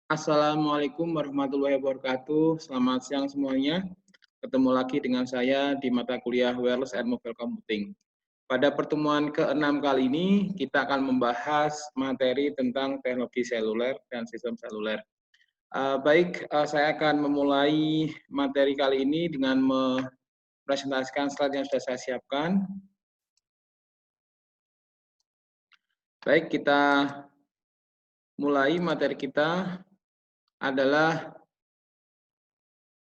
Assalamualaikum warahmatullahi wabarakatuh. Selamat siang semuanya. Ketemu lagi dengan saya di mata kuliah Wireless and Mobile Computing. Pada pertemuan ke-6 kali ini, kita akan membahas materi tentang teknologi seluler dan sistem seluler. Saya akan memulai materi kali ini dengan mempresentasikan slide yang sudah saya siapkan. Baik, kita mulai materi kita adalah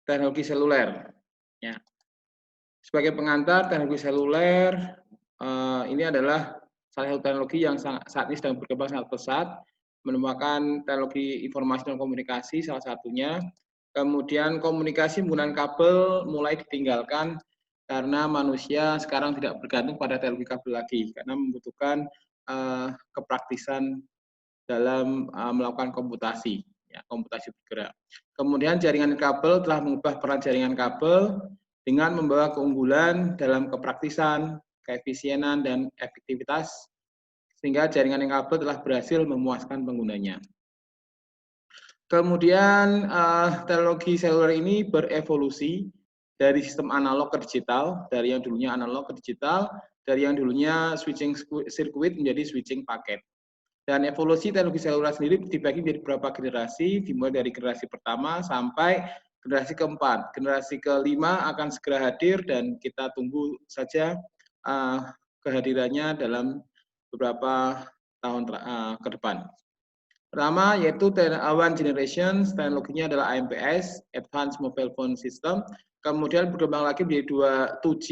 teknologi seluler. Ya. Sebagai pengantar, teknologi seluler ini adalah salah satu teknologi yang saat ini sedang berkembang sangat pesat, merupakan teknologi informasi dan komunikasi salah satunya. Kemudian komunikasi menggunakan kabel mulai ditinggalkan karena manusia sekarang tidak bergantung pada teknologi kabel lagi, karena membutuhkan kepraktisan dalam melakukan komputasi, ya, komputasi bergerak. Kemudian jaringan kabel telah mengubah peran jaringan kabel dengan membawa keunggulan dalam kepraktisan, keefisienan, dan efektivitas, sehingga jaringan kabel telah berhasil memuaskan penggunanya. Kemudian teknologi seluler ini berevolusi dari sistem analog ke digital, dari yang dulunya analog ke digital, dari yang dulunya switching circuit menjadi switching paket. Dan evolusi teknologi seluler sendiri dibagi menjadi beberapa generasi, dimulai dari generasi pertama sampai generasi keempat. Generasi kelima akan segera hadir dan kita tunggu saja kehadirannya dalam beberapa tahun ke depan. Pertama yaitu One Generation, teknologinya adalah AMPS, Advanced Mobile Phone System. Kemudian berkembang lagi menjadi 2G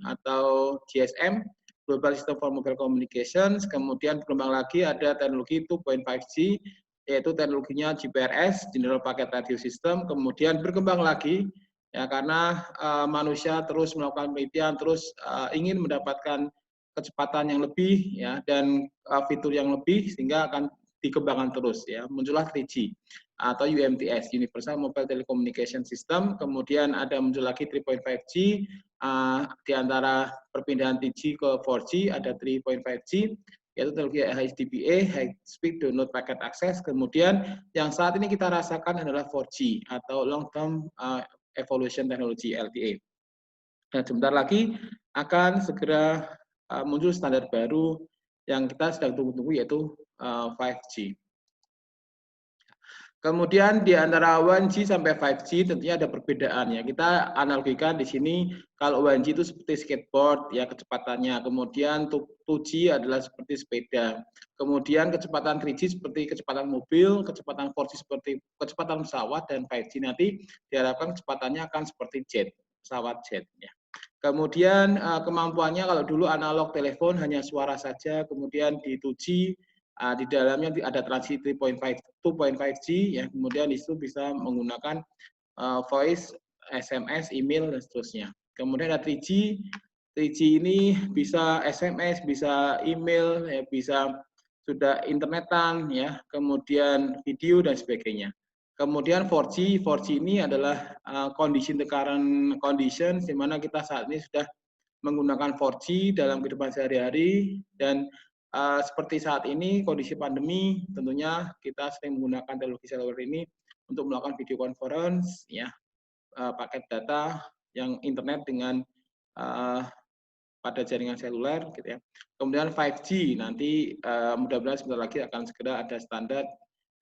atau GSM, Global System for Mobile Communications. Kemudian berkembang lagi ada teknologi 2.5G, yaitu teknologinya GPRS, General Packet Radio System. Kemudian berkembang lagi ya karena manusia terus melakukan penelitian, terus ingin mendapatkan kecepatan yang lebih ya dan fitur yang lebih sehingga akan dikembangkan terus ya. Muncullah 3G atau UMTS, Universal Mobile Telecommunication System. Kemudian ada muncul lagi 3.5G, di antara perpindahan 3G ke 4G ada 3.5G, yaitu teknologi HDPA, High Speed Download Packet Access. Kemudian yang saat ini kita rasakan adalah 4G atau Long Term Evolution Technology, LTE. Dan sebentar lagi akan segera muncul standar baru yang kita sedang tunggu-tunggu, yaitu 5G. Kemudian di antara 1G sampai 5G tentunya ada perbedaan ya. Kita analogikan di sini kalau 1G itu seperti skateboard ya kecepatannya. Kemudian 2G adalah seperti sepeda. Kemudian kecepatan 3G seperti kecepatan mobil, kecepatan 4G seperti kecepatan pesawat, dan 5G nanti diharapkan kecepatannya akan seperti jet, pesawat jet ya. Kemudian kemampuannya kalau dulu analog telepon hanya suara saja, kemudian di 2G di dalamnya ada transisi 2.5G ya, kemudian itu bisa menggunakan voice, SMS, email, dan seterusnya. Kemudian ada 3G, 3G ini bisa SMS, bisa email, ya, bisa sudah internetan, ya, kemudian video dan sebagainya. Kemudian 4G, 4G ini adalah condition the current conditions, di mana kita saat ini sudah menggunakan 4G dalam kehidupan sehari-hari, dan seperti saat ini kondisi pandemi, tentunya kita sering menggunakan teknologi seluler ini untuk melakukan video conference, ya, paket data yang internet dengan pada jaringan seluler, gitu ya. Kemudian 5G nanti mudah-mudahan sebentar lagi akan segera ada standar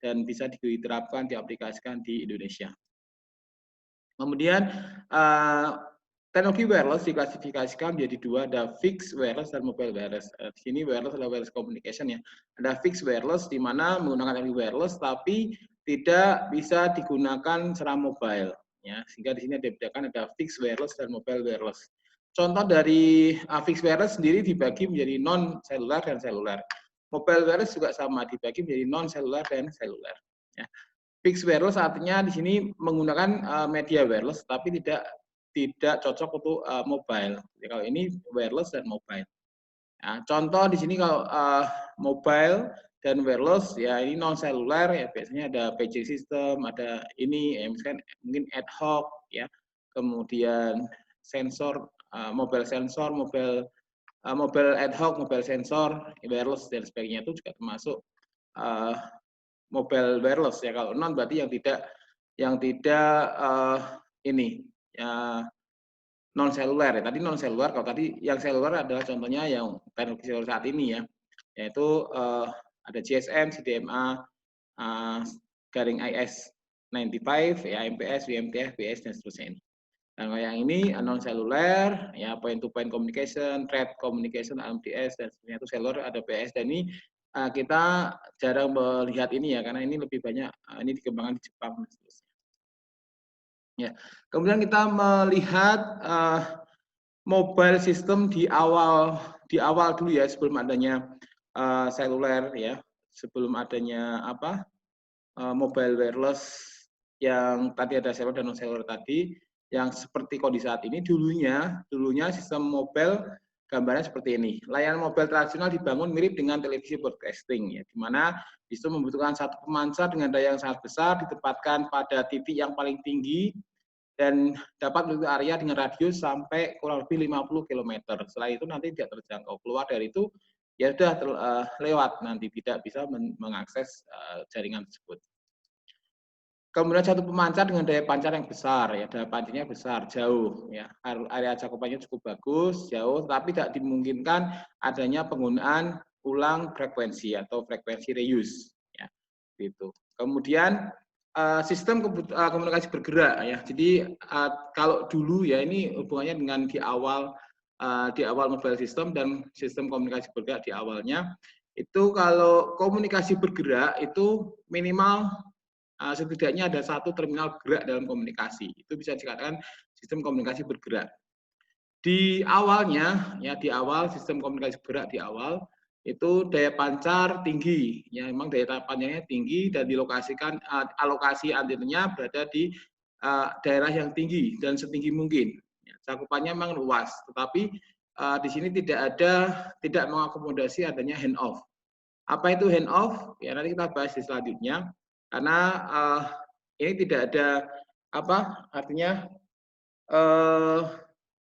dan bisa diterapkan, diaplikasikan di Indonesia. Kemudian teknologi wireless diklasifikasikan menjadi dua, ada fixed wireless dan mobile wireless. Di sini wireless adalah wireless communication ya. Ada fixed wireless di mana menggunakan teknologi wireless tapi tidak bisa digunakan secara mobile ya. Sehingga di sini dibedakan ada fixed wireless dan mobile wireless. Contoh dari fixed wireless sendiri dibagi menjadi non seluler dan seluler. Mobile wireless juga sama, dibagi menjadi non seluler dan seluler. Ya. Fixed wireless artinya di sini menggunakan media wireless tapi tidak cocok untuk mobile. Jadi kalau ini wireless dan mobile. Nah, contoh di sini kalau mobile dan wireless ya ini non seluler ya, biasanya ada paging system, ada ini ya, misalkan mungkin ad hoc ya, kemudian sensor, mobile sensor, mobile ad hoc, mobile sensor, wireless dan sebagainya itu juga termasuk mobile wireless ya. Kalau non berarti yang tidak ini ya, non seluler ya. Tadi non seluler, kalau tadi yang seluler adalah contohnya yang teknologi seluler saat ini ya, yaitu ada GSM, CDMA, garing IS-95, ya, MPS, WMTF, BS dan seterusnya ini. Dan kalau yang ini non seluler, ya point to point communication, thread communication, MTS dan seterusnya itu seluler, ada PS. Dan ini kita jarang melihat ini ya, karena ini lebih banyak ini dikembangkan di Jepang dan seterusnya. Ya, kemudian kita melihat mobile system di awal dulu ya, sebelum adanya seluler ya, sebelum adanya mobile wireless yang tadi ada seluler dan non seluler tadi, yang seperti kondisi saat ini. Dulunya sistem mobile gambarnya seperti ini. Layanan mobile tradisional dibangun mirip dengan televisi broadcasting ya, di mana itu membutuhkan satu pemancar dengan daya yang sangat besar ditempatkan pada titik yang paling tinggi dan dapat menuju area dengan radius sampai kurang lebih 50 km. Setelah itu nanti tidak terjangkau. Keluar dari itu ya sudah lewat, nanti tidak bisa mengakses jaringan tersebut. Kemudian satu pemancar dengan daya pancar yang besar ya, daya pancarnya besar, jauh ya, area cakupannya cukup bagus, jauh, tapi tidak dimungkinkan adanya penggunaan ulang frekuensi atau frekuensi reuse ya, gitu. Kemudian sistem komunikasi bergerak ya. Jadi kalau dulu ya, ini hubungannya dengan di awal mobile system dan sistem komunikasi bergerak di awalnya, itu kalau komunikasi bergerak itu minimal setidaknya ada satu terminal gerak dalam komunikasi. Itu bisa dikatakan sistem komunikasi bergerak. Di awalnya ya, di awal sistem komunikasi bergerak di awal itu daya pancar tinggi ya, memang daya pancarnya tinggi dan dilokasikan alokasi antenanya berada di daerah yang tinggi dan setinggi mungkin ya, cakupannya memang luas, tetapi di sini tidak mengakomodasi adanya hand off. Apa itu hand off ya, nanti kita bahas di selanjutnya, karena ini tidak ada artinya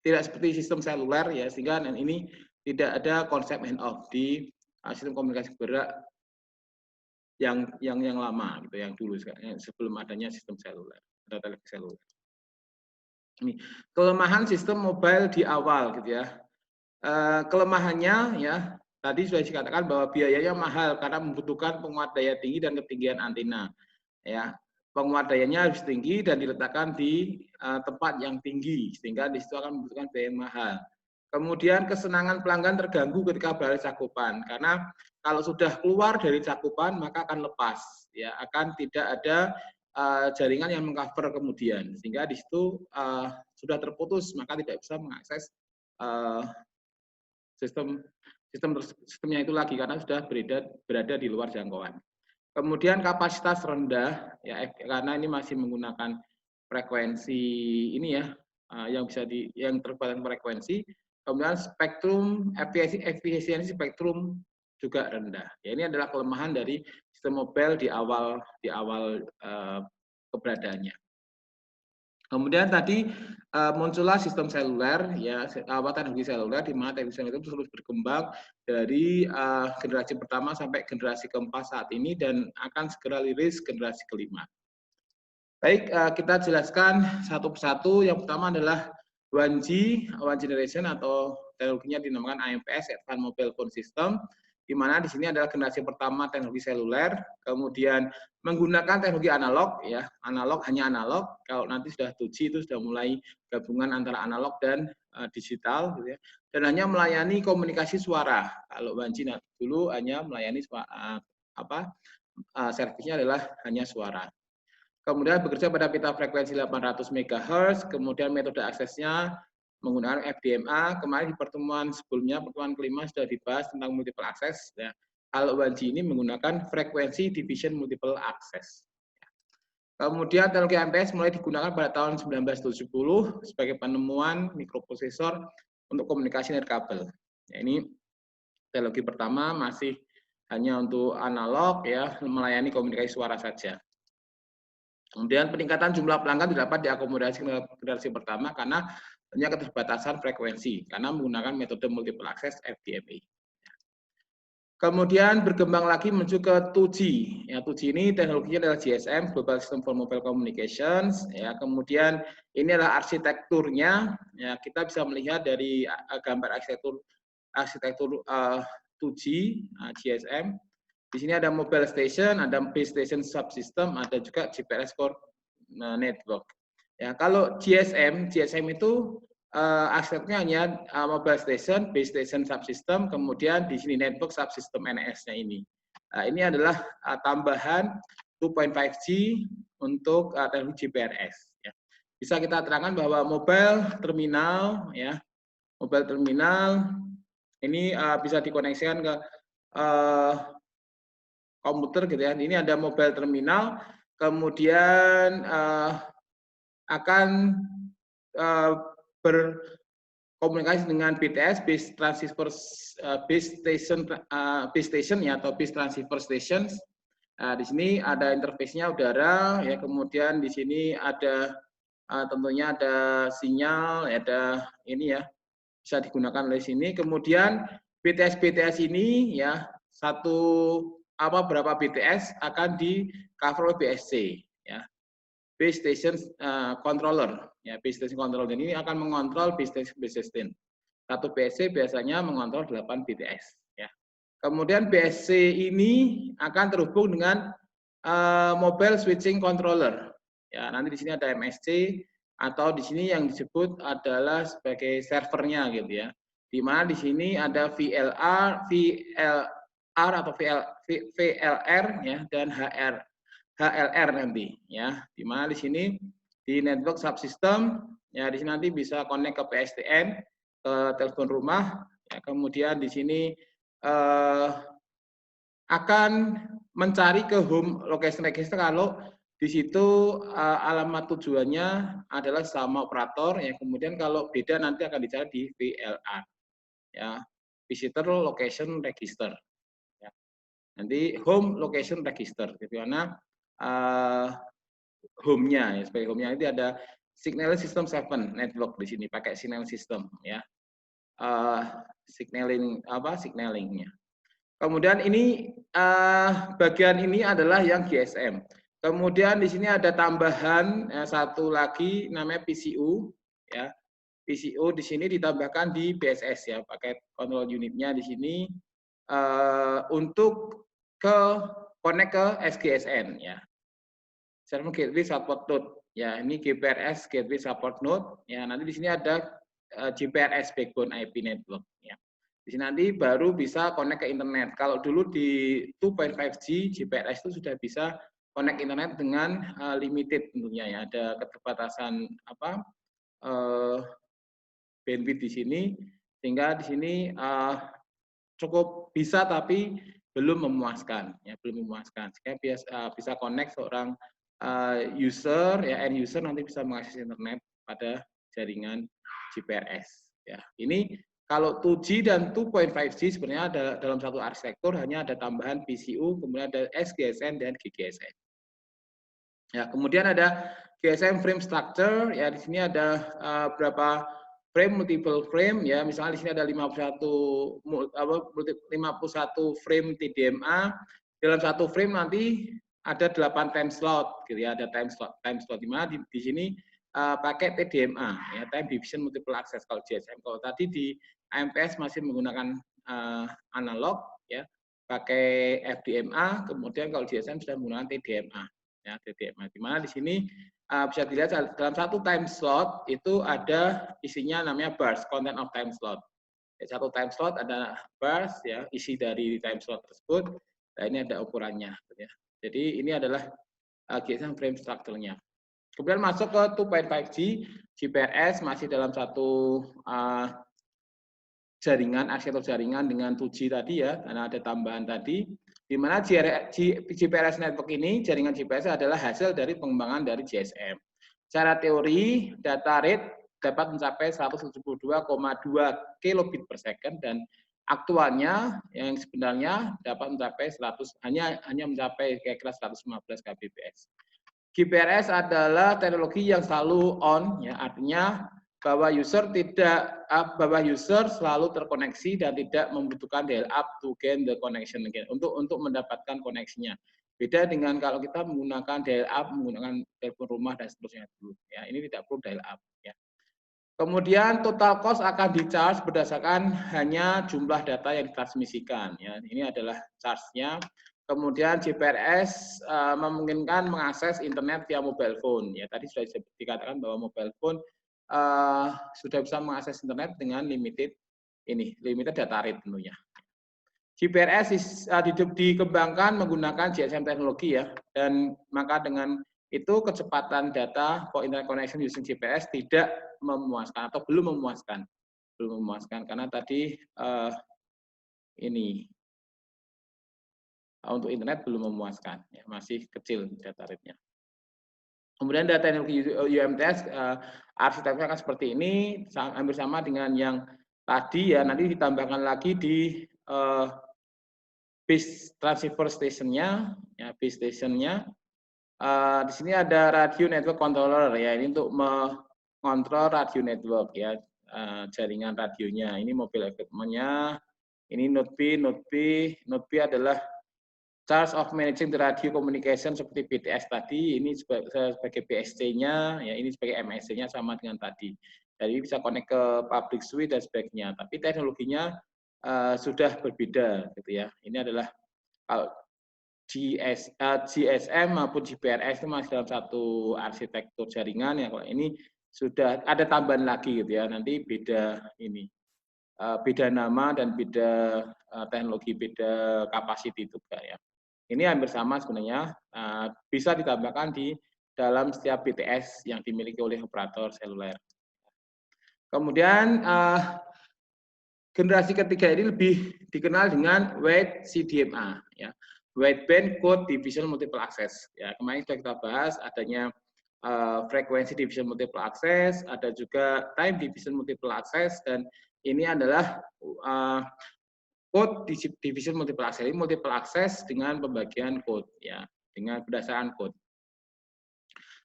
tidak seperti sistem seluler ya, sehingga ini tidak ada konsep hand off di sistem komunikasi bergerak yang lama gitu, yang dulu sebelum adanya sistem seluler atau televisi seluler. Ini kelemahan sistem mobile di awal gitu ya. Kelemahannya ya, tadi sudah dikatakan bahwa biayanya mahal karena membutuhkan penguat daya tinggi dan ketinggian antena. Ya, penguat dayanya harus tinggi dan diletakkan di tempat yang tinggi, sehingga di situ akan membutuhkan biaya yang mahal. Kemudian kesenangan pelanggan terganggu ketika beralih cakupan, karena kalau sudah keluar dari cakupan maka akan lepas, ya, akan tidak ada jaringan yang mengcover kemudian, sehingga di situ sudah terputus maka tidak bisa mengakses sistemnya itu lagi karena sudah berada di luar jangkauan. Kemudian kapasitas rendah ya, karena ini masih menggunakan frekuensi ini ya, yang terbatas frekuensi. Kemudian spektrum efisiensi spektrum juga rendah. Ya, ini adalah kelemahan dari sistem mobile di awal keberadaannya. Kemudian tadi muncullah sistem seluler ya, teknologi seluler, di mana teknologi seluler itu terus berkembang dari generasi pertama sampai generasi keempat saat ini dan akan segera rilis generasi kelima. Baik, kita jelaskan satu persatu. Yang pertama adalah 1G, One Generation, atau teknologinya dinamakan AMPS, Advanced Mobile Phone System, di mana di sini adalah generasi pertama teknologi seluler, kemudian menggunakan teknologi analog ya, hanya analog. Kalau nanti sudah 2G itu sudah mulai gabungan antara analog dan digital gitu ya. Dan hanya melayani komunikasi suara. Kalau 1G dulu hanya melayani servisnya adalah hanya suara. Kemudian bekerja pada pita frekuensi 800 MHz, kemudian metode aksesnya menggunakan FDMA. Kemarin di pertemuan sebelumnya, pertemuan kelima sudah dibahas tentang multiple access. Ya. Kalau 1G ini menggunakan frekuensi division multiple access. Kemudian teknologi AMPS mulai digunakan pada tahun 1970 sebagai penemuan mikroprosesor untuk komunikasi nirkabel. Ya, ini teknologi pertama masih hanya untuk analog ya, melayani komunikasi suara saja. Kemudian peningkatan jumlah pelanggan dapat diakomodasi generasi pertama karena hanya keterbatasan frekuensi karena menggunakan metode multiple access FDMA. Kemudian berkembang lagi menuju ke 2G. Ya, 2G ini teknologinya adalah GSM, Global System for Mobile Communications. Ya, kemudian ini adalah arsitekturnya. Ya, kita bisa melihat dari gambar arsitektur 2G, GSM. Di sini ada mobile station, ada base station subsystem, ada juga GPRS core network. Ya, kalau GSM itu arsitekturnya hanya mobile station, base station subsystem, kemudian di sini network subsystem NS-nya ini. Ini adalah tambahan 2.5G untuk teknologi GPRS. Ya. Bisa kita terangkan bahwa mobile terminal, ya, mobile terminal ini bisa dikoneksikan ke komputer gitu ya. Ini ada mobile terminal, kemudian akan berkomunikasi dengan BTS, base transceiver base station ya, atau base transceiver stations. Di sini ada interface-nya udara ya, kemudian di sini ada tentunya ada sinyal, ada ini ya, bisa digunakan oleh sini. Kemudian BTS ini ya, berapa BTS akan di cover oleh BSC ya. Base Station Controller. Ya, Base Station Controller ini akan mengontrol base station. Satu BSC biasanya mengontrol 8 BTS. Ya. Kemudian BSC ini akan terhubung dengan Mobile Switching Controller. Ya, nanti di sini ada MSC atau di sini yang disebut adalah sebagai servernya gitu ya. Di mana di sini ada VLR atau VLR ya, dan HLR nanti ya, di mana di sini di network subsystem ya, di sini nanti bisa connect ke PSTN, ke telepon rumah ya, kemudian di sini akan mencari ke home location register kalau di situ alamat tujuannya adalah sama operator ya, kemudian kalau beda nanti akan dicari di VLR ya, visitor location register ya. Nanti home location register di mana home-nya ya, sebagai home-nya itu ada signal system 7 network di sini pakai signal system ya. Signalingnya. Kemudian ini bagian ini adalah yang GSM. Kemudian di sini ada tambahan satu lagi namanya PCU ya. PCU di sini ditambahkan di BSS ya, pakai control unitnya di sini untuk connect ke SGSN ya. Server Gateway Support Node. Ya, ini GPRS Gateway Support Node. Ya, nanti di sini ada GPRS Backbone IP Network. Ya. Di sini nanti baru bisa connect ke internet. Kalau dulu di 2.5G GPRS itu sudah bisa connect internet dengan limited tentunya ya. Ada keterbatasan bandwidth di sini, sehingga di sini cukup bisa tapi belum memuaskan ya, belum memuaskan. Sehingga bisa connect seorang user ya, end user nanti bisa mengakses internet pada jaringan GPRS ya. Ini kalau 2G dan 2.5G sebenarnya ada dalam satu arsitektur, hanya ada tambahan PCU, kemudian ada SGSN dan GGSN. Ya, kemudian ada GSM frame structure ya, di sini ada berapa frame, multiple frame ya, misalnya di sini ada 51 frame TDMA, dalam satu frame nanti ada 8 time slot gitu ya, ada time slot di mana di sini pakai TDMA ya, time division multiple access kalau GSM. Kalau tadi di AMPS masih menggunakan analog ya, pakai FDMA, kemudian kalau GSM sudah menggunakan TDMA ya, TDMA. Di mana di sini bisa dilihat dalam satu time slot itu ada isinya namanya bars, content of time slot. Satu time slot ada bars ya, isi dari time slot tersebut. Nah, ini ada ukurannya ya. Jadi ini adalah GSM frame structure-nya. Kemudian masuk ke 2.5G GPRS masih dalam satu jaringan, arsitektur jaringan dengan 2G tadi ya, karena ada tambahan tadi, di mana GPRS network ini, jaringan GPRS adalah hasil dari pengembangan dari GSM. Secara teori, data rate dapat mencapai 172,2 kilobit per second, dan aktualnya yang sebenarnya dapat mencapai hanya mencapai kira-kira 115 kbps. GPRS adalah teknologi yang selalu on, ya, artinya bahwa user selalu terkoneksi dan tidak membutuhkan dial-up to gain the connection again, untuk mendapatkan koneksinya. Beda dengan kalau kita menggunakan dial-up, menggunakan telepon rumah dan seterusnya dulu. Ya, ini tidak perlu dial-up. Ya. Kemudian total cost akan di-charge berdasarkan hanya jumlah data yang ditransmisikan. Ya, ini adalah charge-nya. Kemudian GPRS memungkinkan mengakses internet via mobile phone. Ya, tadi sudah dikatakan bahwa mobile phone sudah bisa mengakses internet dengan limited data rate tentunya. GPRS dikembangkan menggunakan GSM teknologi ya, dan maka dengan itu kecepatan data for internet connection using GPRS tidak memuaskan atau belum memuaskan karena tadi untuk internet belum memuaskan, ya, masih kecil data rate-nya. Kemudian data teknologi UMTS arsitekturnya akan seperti ini, hampir sama dengan yang tadi ya, nanti ditambahkan lagi di base transceiver station-nya, ya, base station-nya. Di sini ada radio network controller ya, ini untuk mengontrol radio network ya, jaringan radionya. Ini mobil equipment-nya, ini node B adalah charge of managing the radio communication seperti BTS tadi, ini sebagai BSC-nya, ya ini sebagai MSC-nya sama dengan tadi. Jadi bisa connect ke public switch dan sebagainya. Tapi teknologinya sudah berbeda, gitu ya. Ini adalah kalau GSM maupun GPRS itu masih dalam satu arsitektur jaringan ya. Kalau ini sudah ada tambahan lagi, gitu ya. Nanti beda beda nama dan beda teknologi, beda kapasiti juga ya. Ini hampir sama sebenarnya, bisa ditambahkan di dalam setiap BTS yang dimiliki oleh operator seluler. Kemudian generasi ketiga ini lebih dikenal dengan Wide CDMA, ya, Wideband Code Division Multiple Access. Ya, kemarin sudah kita bahas adanya frekuensi division multiple access, ada juga time division multiple access, dan ini adalah code division multiple access, ini multiple access dengan pembagian code ya, dengan berdasarkan code.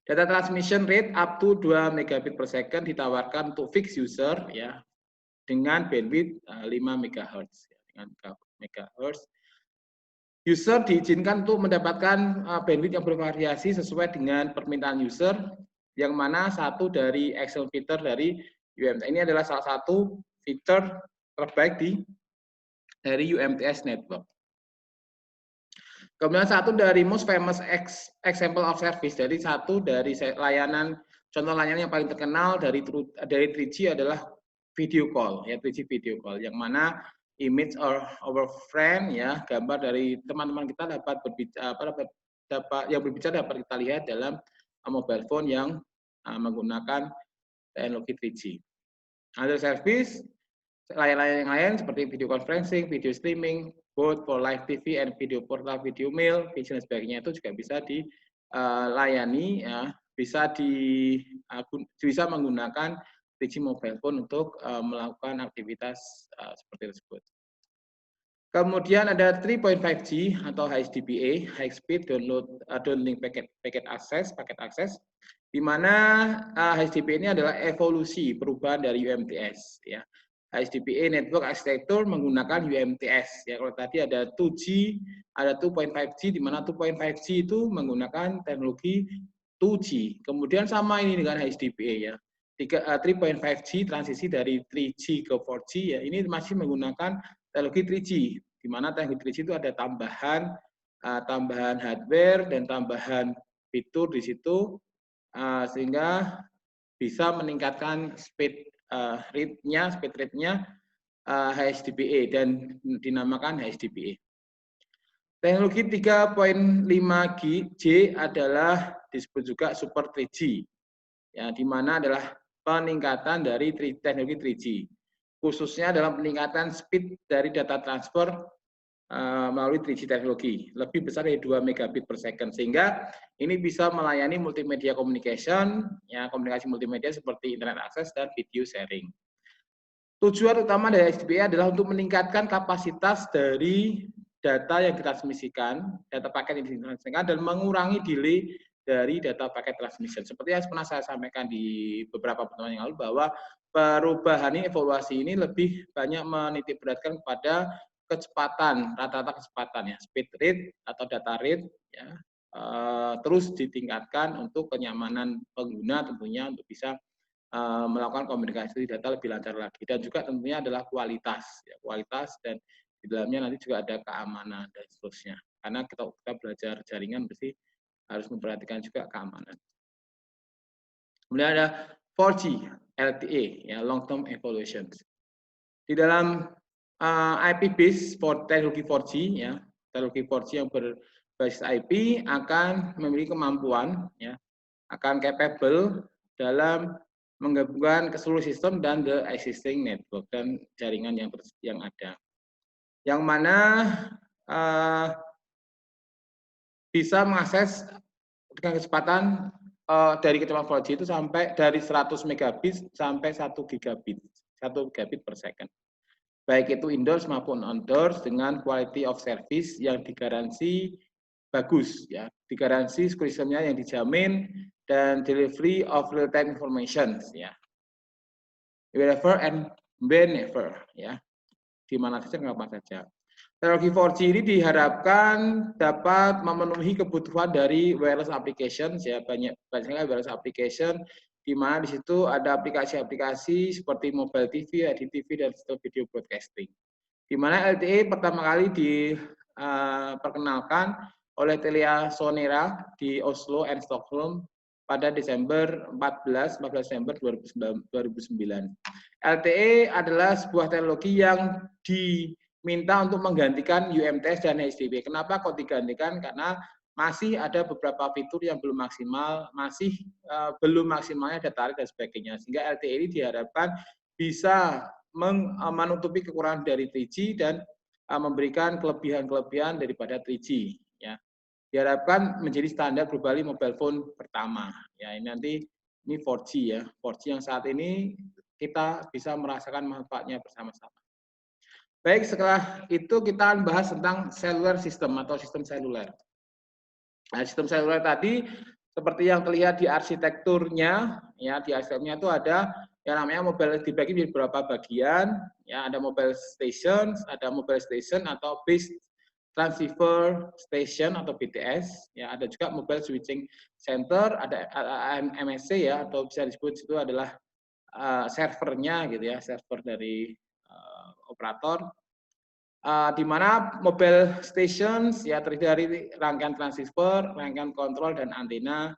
Data transmission rate up to 2 megabit per second ditawarkan untuk fixed user ya, dengan bandwidth 5 MHz ya, dengan MHz. User diizinkan untuk mendapatkan bandwidth yang bervariasi sesuai dengan permintaan user, yang mana satu dari action feature dari UMTS ini adalah salah satu fitur terbaik dari UMTS network. Kemudian satu dari most famous example of service, dari satu dari layanan, contoh layanan yang paling terkenal dari 3G adalah video call, ya 3G video call, yang mana image our friend ya, gambar dari teman-teman kita dapat berbicara dapat kita lihat dalam mobile phone yang menggunakan teknologi 3G. Ada service layanan yang lain seperti video conferencing, video streaming, both for live TV and video portal, video mail, dan sebagainya, itu juga bisa dilayani, ya, bisa menggunakan 3G mobile phone untuk melakukan aktivitas seperti tersebut. Kemudian ada 3.5G atau HSDPA, High Speed Downlink Packet Access, di mana HSDPA ini adalah evolusi perubahan dari UMTS, ya. HSDPA network arsitektur menggunakan UMTS. Ya, kalau tadi ada 2G, ada 2.5G, di mana 2.5G itu menggunakan teknologi 2G. Kemudian sama ini dengan HSDPA ya. 3.5G transisi dari 3G ke 4G ya. Ini masih menggunakan teknologi 3G, di mana teknologi 3G itu ada tambahan hardware dan tambahan fitur di situ, sehingga bisa meningkatkan speed rate-nya HSDPA dan dinamakan HSDPA. Teknologi 3.5G adalah disebut juga Super 3G, ya, di mana adalah peningkatan dari teknologi 3G, khususnya dalam peningkatan speed dari data transfer melalui 3G teknologi lebih besar dari 2 megabit per second, sehingga ini bisa melayani multimedia communication, ya, komunikasi multimedia seperti internet akses dan video sharing. Tujuan utama dari HSDPA adalah untuk meningkatkan kapasitas dari data yang ditransmisikan, data paket yang ditransmisikan, dan mengurangi delay dari data packet transmission. Seperti yang pernah saya sampaikan di beberapa pertemuan yang lalu, bahwa perubahan ini, evaluasi ini lebih banyak menitik beratkan kepada kecepatan, rata-rata kecepatan ya, speed rate atau data rate ya, terus ditingkatkan untuk kenyamanan pengguna tentunya untuk bisa melakukan komunikasi data lebih lancar lagi, dan juga tentunya adalah kualitas ya, kualitas, dan di dalamnya nanti juga ada keamanan dan seterusnya, karena kita belajar jaringan pasti harus memperhatikan juga keamanan. Kemudian ada 4G LTE ya, long term evaluation. Di dalam IP base for teknologi 4G ya, teknologi 4G yang berbasis IP akan memiliki kemampuan ya, akan capable dalam menggabungkan ke seluruh sistem dan the existing network dan jaringan yang ada, yang mana bisa mengakses dengan kecepatan dari kecepatan 4G itu sampai dari 100 megabit sampai 1 gigabit per second. Baik itu indoors maupun outdoors, dengan quality of service yang digaransi bagus ya, digaransi sistemnya yang dijamin, dan delivery of real time information ya, wherever and whenever ya, di mana saja kapan saja. Teknologi 4G ini diharapkan dapat memenuhi kebutuhan dari wireless applications ya, banyak wireless application, di mana di situ ada aplikasi-aplikasi seperti mobile TV, IDTV, dan sistem video broadcasting. Di mana LTE pertama kali diperkenalkan oleh Telia Sonera di Oslo and Stockholm pada Desember 14 Desember 2009. LTE adalah sebuah teknologi yang diminta untuk menggantikan UMTS dan HDP. Kenapa kok digantikan? Karena masih ada beberapa fitur yang belum maksimal, masih belum maksimalnya data rate dan sebagainya. Sehingga LTE ini diharapkan bisa menutupi kekurangan dari 3G dan memberikan kelebihan-kelebihan daripada 3G. Ya. Diharapkan menjadi standar globally mobile phone pertama. Ya, ini nanti ini 4G ya, 4G yang saat ini kita bisa merasakan manfaatnya bersama-sama. Baik, setelah itu kita akan bahas tentang cellular system atau sistem seluler. Nah, sistem seluler tadi seperti yang terlihat di arsitekturnya, ya di arsitekturnya itu ada yang namanya mobile, dibagi menjadi beberapa bagian. Ya, ada mobile station atau base transceiver station atau BTS. Ya, ada juga mobile switching center, ada MSC ya, atau bisa disebut itu adalah servernya gitu ya, server dari operator. Di mana mobile stations ya terdiri dari rangkaian transceiver, rangkaian kontrol, dan antena,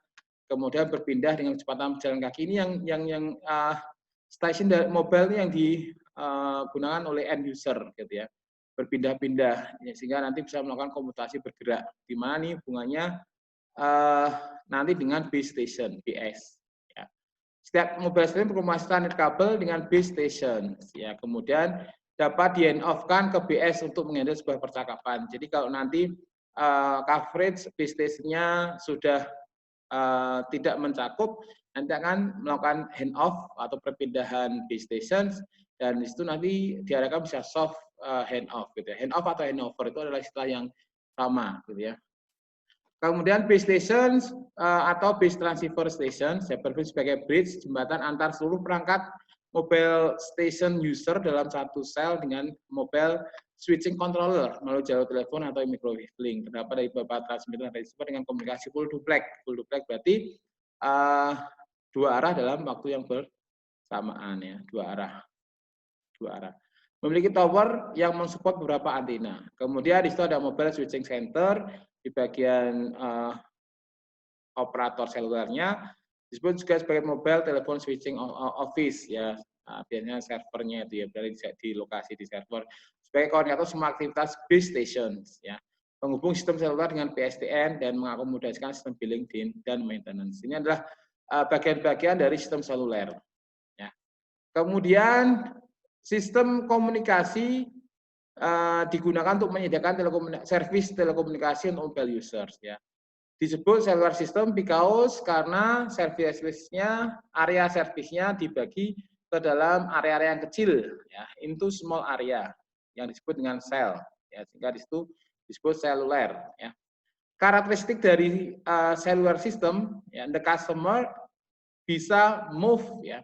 kemudian berpindah dengan kecepatan jalan kaki. Ini yang station mobile yang digunakan oleh end user gitu ya, berpindah-pindah ya, sehingga nanti bisa melakukan komutasi bergerak. Di mana nih hubungannya nanti dengan base station (BS). Ya. Setiap mobile station berkomunikasi kabel dengan base station. Ya, kemudian dapat di-hand-off-kan ke BS untuk menghandle sebuah percakapan. Jadi kalau nanti coverage base station-nya sudah tidak mencakup, nanti akan melakukan hand-off atau perpindahan base stations, dan di situ nanti diharapkan bisa soft hand-off gitu ya. Hand-off atau handover itu adalah istilah yang sama gitu ya. Kemudian base stations atau base transceiver stations ya, berfungsi sebagai bridge, jembatan antar seluruh perangkat mobile station user dalam satu sel dengan mobile switching controller melalui jalur telepon atau microwave link. Terdapat dari beberapa transmitter dan receiver dengan komunikasi full duplex. Full duplex berarti dua arah dalam waktu yang bersamaan ya, dua arah. Memiliki tower yang mensupport beberapa antena. Kemudian di situ ada mobile switching center di bagian operator selulernya, disebut juga sebagai mobile telepon switching office ya. Biasanya servernya itu ya, berada di lokasi di server sebagai koordinator semua aktivitas base stations ya, penghubung sistem seluler dengan PSTN dan mengakomodasikan sistem billing dan maintenance. Ini adalah bagian-bagian dari sistem seluler ya. Kemudian sistem komunikasi digunakan untuk menyediakan service telekomunikasi untuk mobile users ya. Disebut cellular system because karena service-nya, area servisnya dibagi ke dalam area-area yang kecil ya, into small area yang disebut dengan cell ya, sehingga di situ disebut seluler ya. karakteristik dari cellular system, ya, the customer bisa move, ya,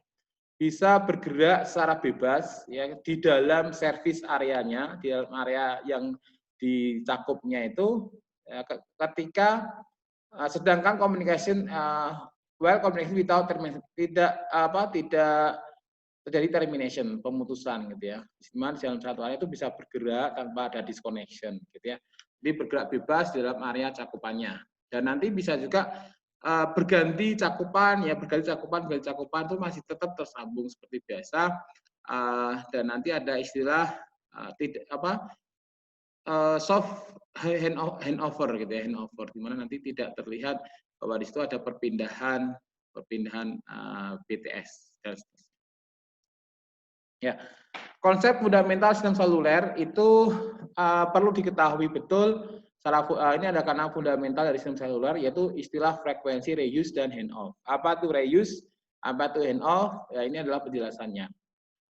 bisa bergerak secara bebas, ya, di dalam service areanya, di dalam area yang dicakupnya itu, ya, ketika sedangkan communication communication without termination, tidak terjadi termination, pemutusan gitu ya. Di mana dalam satu area itu bisa bergerak tanpa ada disconnection gitu ya. Jadi bergerak bebas di dalam area cakupannya. Dan nanti bisa juga berganti cakupan ya, berganti cakupan itu masih tetap tersambung seperti biasa. Dan nanti ada istilah tidak soft handover gitu ya, handover di mana nanti tidak terlihat bahwa di situ ada perpindahan BTS dan seterusnya. Ya, konsep fundamental sistem seluler itu perlu diketahui betul. Ini ada karena fundamental dari sistem seluler, yaitu istilah frekuensi reuse dan handoff. Apa itu reuse? Apa itu handoff? Ya, ini adalah penjelasannya.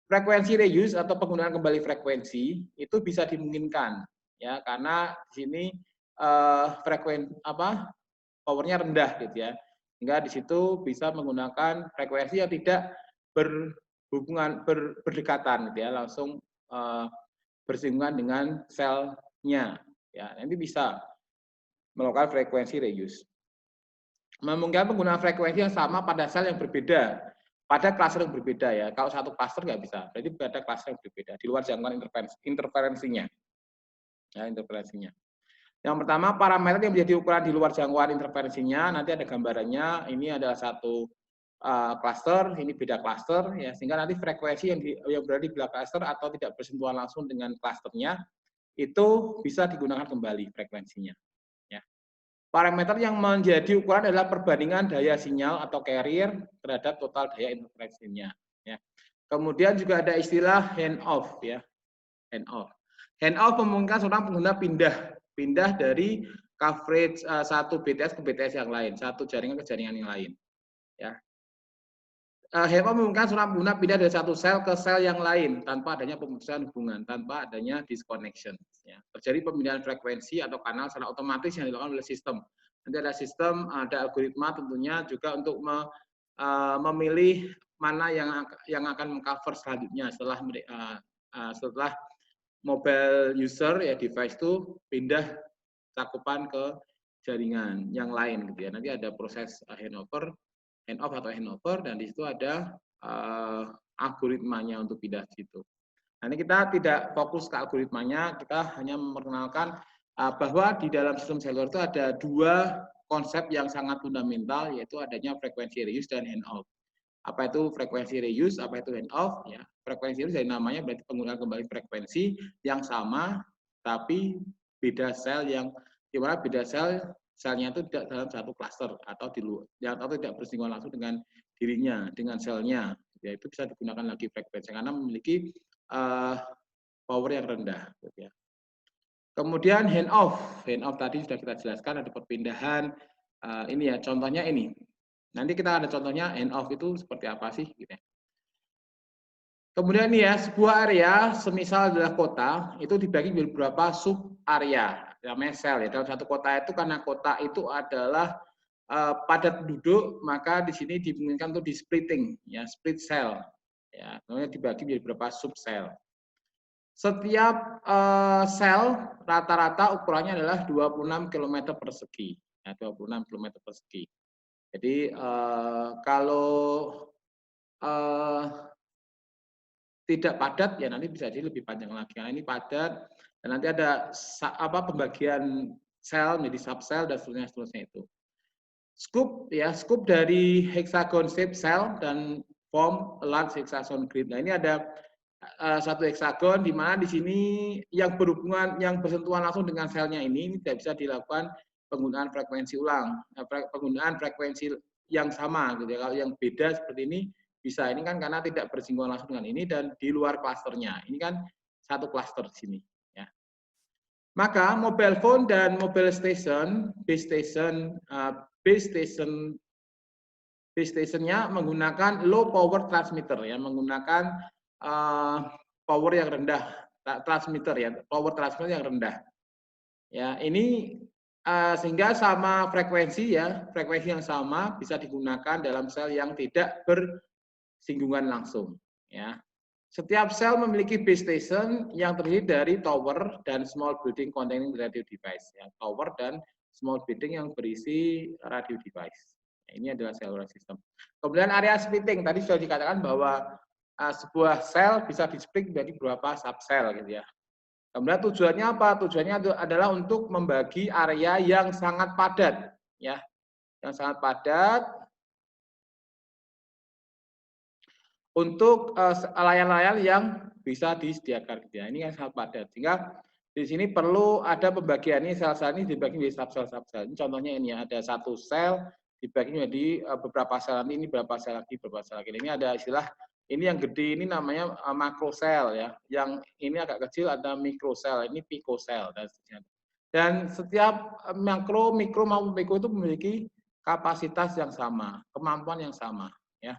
Frekuensi reuse atau penggunaan kembali frekuensi itu bisa dimungkinkan, ya, karena di sini powernya rendah gitu ya, sehingga di situ bisa menggunakan frekuensi yang tidak berdekatan gitu ya, langsung bersinggungan dengan selnya, ya, nanti bisa melakukan frekuensi reuse. Memungkinkan penggunaan frekuensi yang sama pada sel yang berbeda, pada klaster yang berbeda ya. Kalau satu klaster nggak bisa, berarti pada klaster yang berbeda di luar jangkauan interferensinya. Ya, interferensinya. Yang pertama, parameter yang menjadi ukuran di luar jangkauan interferensinya, nanti ada gambarannya. Ini adalah satu klaster, ini beda klaster, ya, sehingga nanti frekuensi yang berada di belakang klaster atau tidak bersentuhan langsung dengan klasternya itu bisa digunakan kembali frekuensinya. Ya. Parameter yang menjadi ukuran adalah perbandingan daya sinyal atau carrier terhadap total daya interferensinya. Ya. Kemudian juga ada istilah handoff, ya, handoff. Handoff memungkinkan seorang pengguna pindah dari coverage satu BTS ke BTS yang lain, satu jaringan ke jaringan yang lain. Ya. Handoff memungkinkan seorang pengguna pindah dari satu sel ke sel yang lain tanpa adanya pemutusan hubungan, tanpa adanya disconnection. Ya. Terjadi pemindahan frekuensi atau kanal secara otomatis yang dilakukan oleh sistem. Nanti ada sistem, ada algoritma tentunya juga untuk memilih mana yang akan mengcover selanjutnya setelah mobile user ya device itu pindah cakupan ke jaringan yang lain gitu ya. Nanti ada proses handoff atau handover, dan di situ ada algoritmanya untuk pindah situ. Nah, ini kita tidak fokus ke algoritmanya, kita hanya memperkenalkan bahwa di dalam sistem seluler itu ada dua konsep yang sangat fundamental, yaitu adanya frekuensi reuse dan handoff. Apa itu frekuensi reuse, apa itu handoff? Ya, frekuensi reuse dari namanya berarti penggunaan kembali frekuensi yang sama, tapi beda sel yang dimana beda selnya itu tidak dalam satu klaster atau di luar, atau tidak bersinggungan langsung dengan dirinya, dengan selnya. Ya, itu bisa digunakan lagi frekuensi karena memiliki power yang rendah. Gitu ya. Kemudian handoff tadi sudah kita jelaskan, ada perpindahan. Ini ya contohnya ini. Nanti kita ada contohnya handoff itu seperti apa sih? Gitu ya. Kemudian ini ya, sebuah area, semisal adalah kota, itu dibagi menjadi beberapa sub area, namanya sel ya. Dalam satu kota itu, karena kota itu adalah padat penduduk, maka di sini dimungkinkan untuk di splitting, ya, split cell, ya, namanya dibagi menjadi beberapa sub sel. Setiap sel rata-rata ukurannya adalah 26 km persegi, ya, 26 km persegi. Jadi kalau tidak padat ya nanti bisa jadi lebih panjang lagi. Nah, ini padat dan nanti ada pembagian sel menjadi subsel dan seterusnya itu. Scoop ya, scoop dari hexagon shape cell dan form a large hexagon grid. Nah, ini ada satu hexagon di mana di sini yang berhubungan, yang bersentuhan langsung dengan selnya ini tidak bisa dilakukan penggunaan frekuensi ulang, penggunaan frekuensi yang sama gitu ya. Kalau yang beda seperti ini bisa, ini kan karena tidak bersinggungan langsung dengan ini dan di luar klasternya. Ini kan satu klaster di sini ya. Maka mobile phone dan mobile station, base stationnya menggunakan low power transmitter ya, menggunakan power yang rendah, transmitter ya, power transmitter yang rendah. Ya, ini sehingga sama frekuensi ya, frekuensi yang sama bisa digunakan dalam sel yang tidak bersinggungan langsung. Ya. Setiap sel memiliki base station yang terdiri dari tower dan small building containing radio device. Ya. Tower dan small building yang berisi radio device. Ini adalah cellular system. Kemudian area splitting, tadi sudah dikatakan bahwa sebuah sel bisa di-split menjadi beberapa subsel gitu ya. Kemudian tujuannya apa? Tujuannya adalah untuk membagi area yang sangat padat, ya, yang sangat padat untuk layar-layar yang bisa disediakan. Ya, ini yang sangat padat. Sehingga di sini perlu ada pembagian ini sel-sel ini dibagi menjadi subsel-subsel. Ini contohnya ini ada satu sel dibagi menjadi beberapa sel, ini berapa sel lagi, berapa sel lagi. Ini ada istilah ini yang gede ini namanya makrosel ya. Yang ini agak kecil ada mikrosel, ini pikosel dan seterusnya. Dan setiap makro, mikro maupun piko itu memiliki kapasitas yang sama, kemampuan yang sama ya.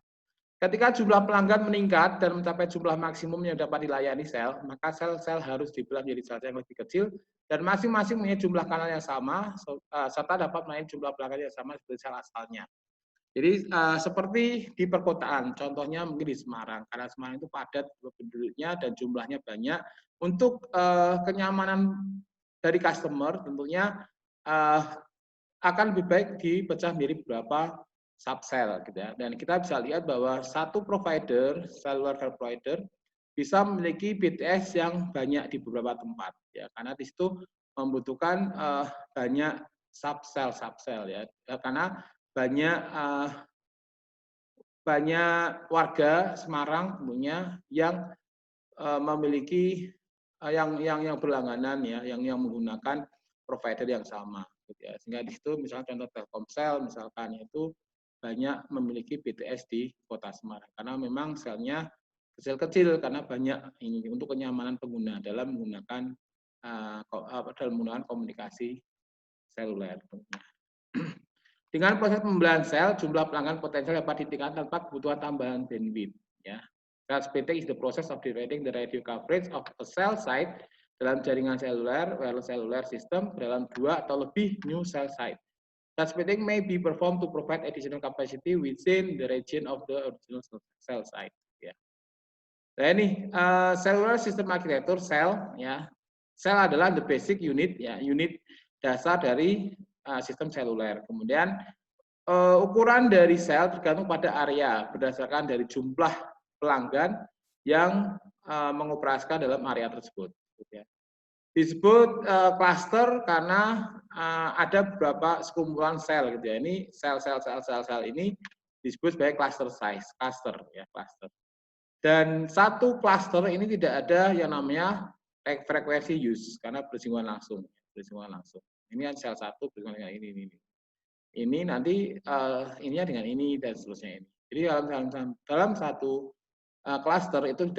Ketika jumlah pelanggan meningkat dan mencapai jumlah maksimum yang dapat dilayani sel, maka sel-sel harus dibelah menjadi sel-sel yang lebih kecil dan masing-masing mempunyai jumlah kanal yang sama serta dapat melayani jumlah pelanggan yang sama seperti sel asalnya. Jadi seperti di perkotaan, contohnya mungkin di Semarang, karena Semarang itu padat penduduknya dan jumlahnya banyak. Untuk kenyamanan dari customer tentunya akan lebih baik dipecah menjadi beberapa subsel, gitu ya. Dan kita bisa lihat bahwa satu provider, cellular provider, bisa memiliki BTS yang banyak di beberapa tempat, ya. Karena di situ membutuhkan banyak subsel ya, karena banyak warga Semarang tentunya yang memiliki yang berlangganan ya, yang menggunakan provider yang sama, gitu ya. Sehingga di situ misalnya contoh Telkomsel misalkan itu banyak memiliki BTS di Kota Semarang karena memang selnya kecil-kecil karena banyak ini untuk kenyamanan pengguna dalam menggunakan komunikasi seluler. Dengan proses pembelahan sel, jumlah pelanggan potensial dapat ditingkatkan tanpa kebutuhan tambahan bandwidth. Ya. Cell splitting is the process of dividing the radio coverage of a cell site dalam jaringan seluler, wireless cellular system dalam 2 atau lebih new cell site. Cell splitting may be performed to provide additional capacity within the region of the original cell site. Ya. Nah ini cellular system architecture sel, ya. Sel adalah the basic unit, ya, unit dasar dari sistem seluler. Kemudian ukuran dari sel tergantung pada area berdasarkan dari jumlah pelanggan yang mengoperasikan dalam area tersebut. Disebut cluster karena ada beberapa sekumpulan sel gitu ya. Ini sel ini disebut sebagai cluster size, cluster ya, cluster. Dan satu cluster ini tidak ada yang namanya frekuensi use karena bersinggungan langsung, Ini kan sel satu bersinggungan dengan ini. Ini nanti ininya dengan ini dan seterusnya ini. Jadi dalam satu cluster itu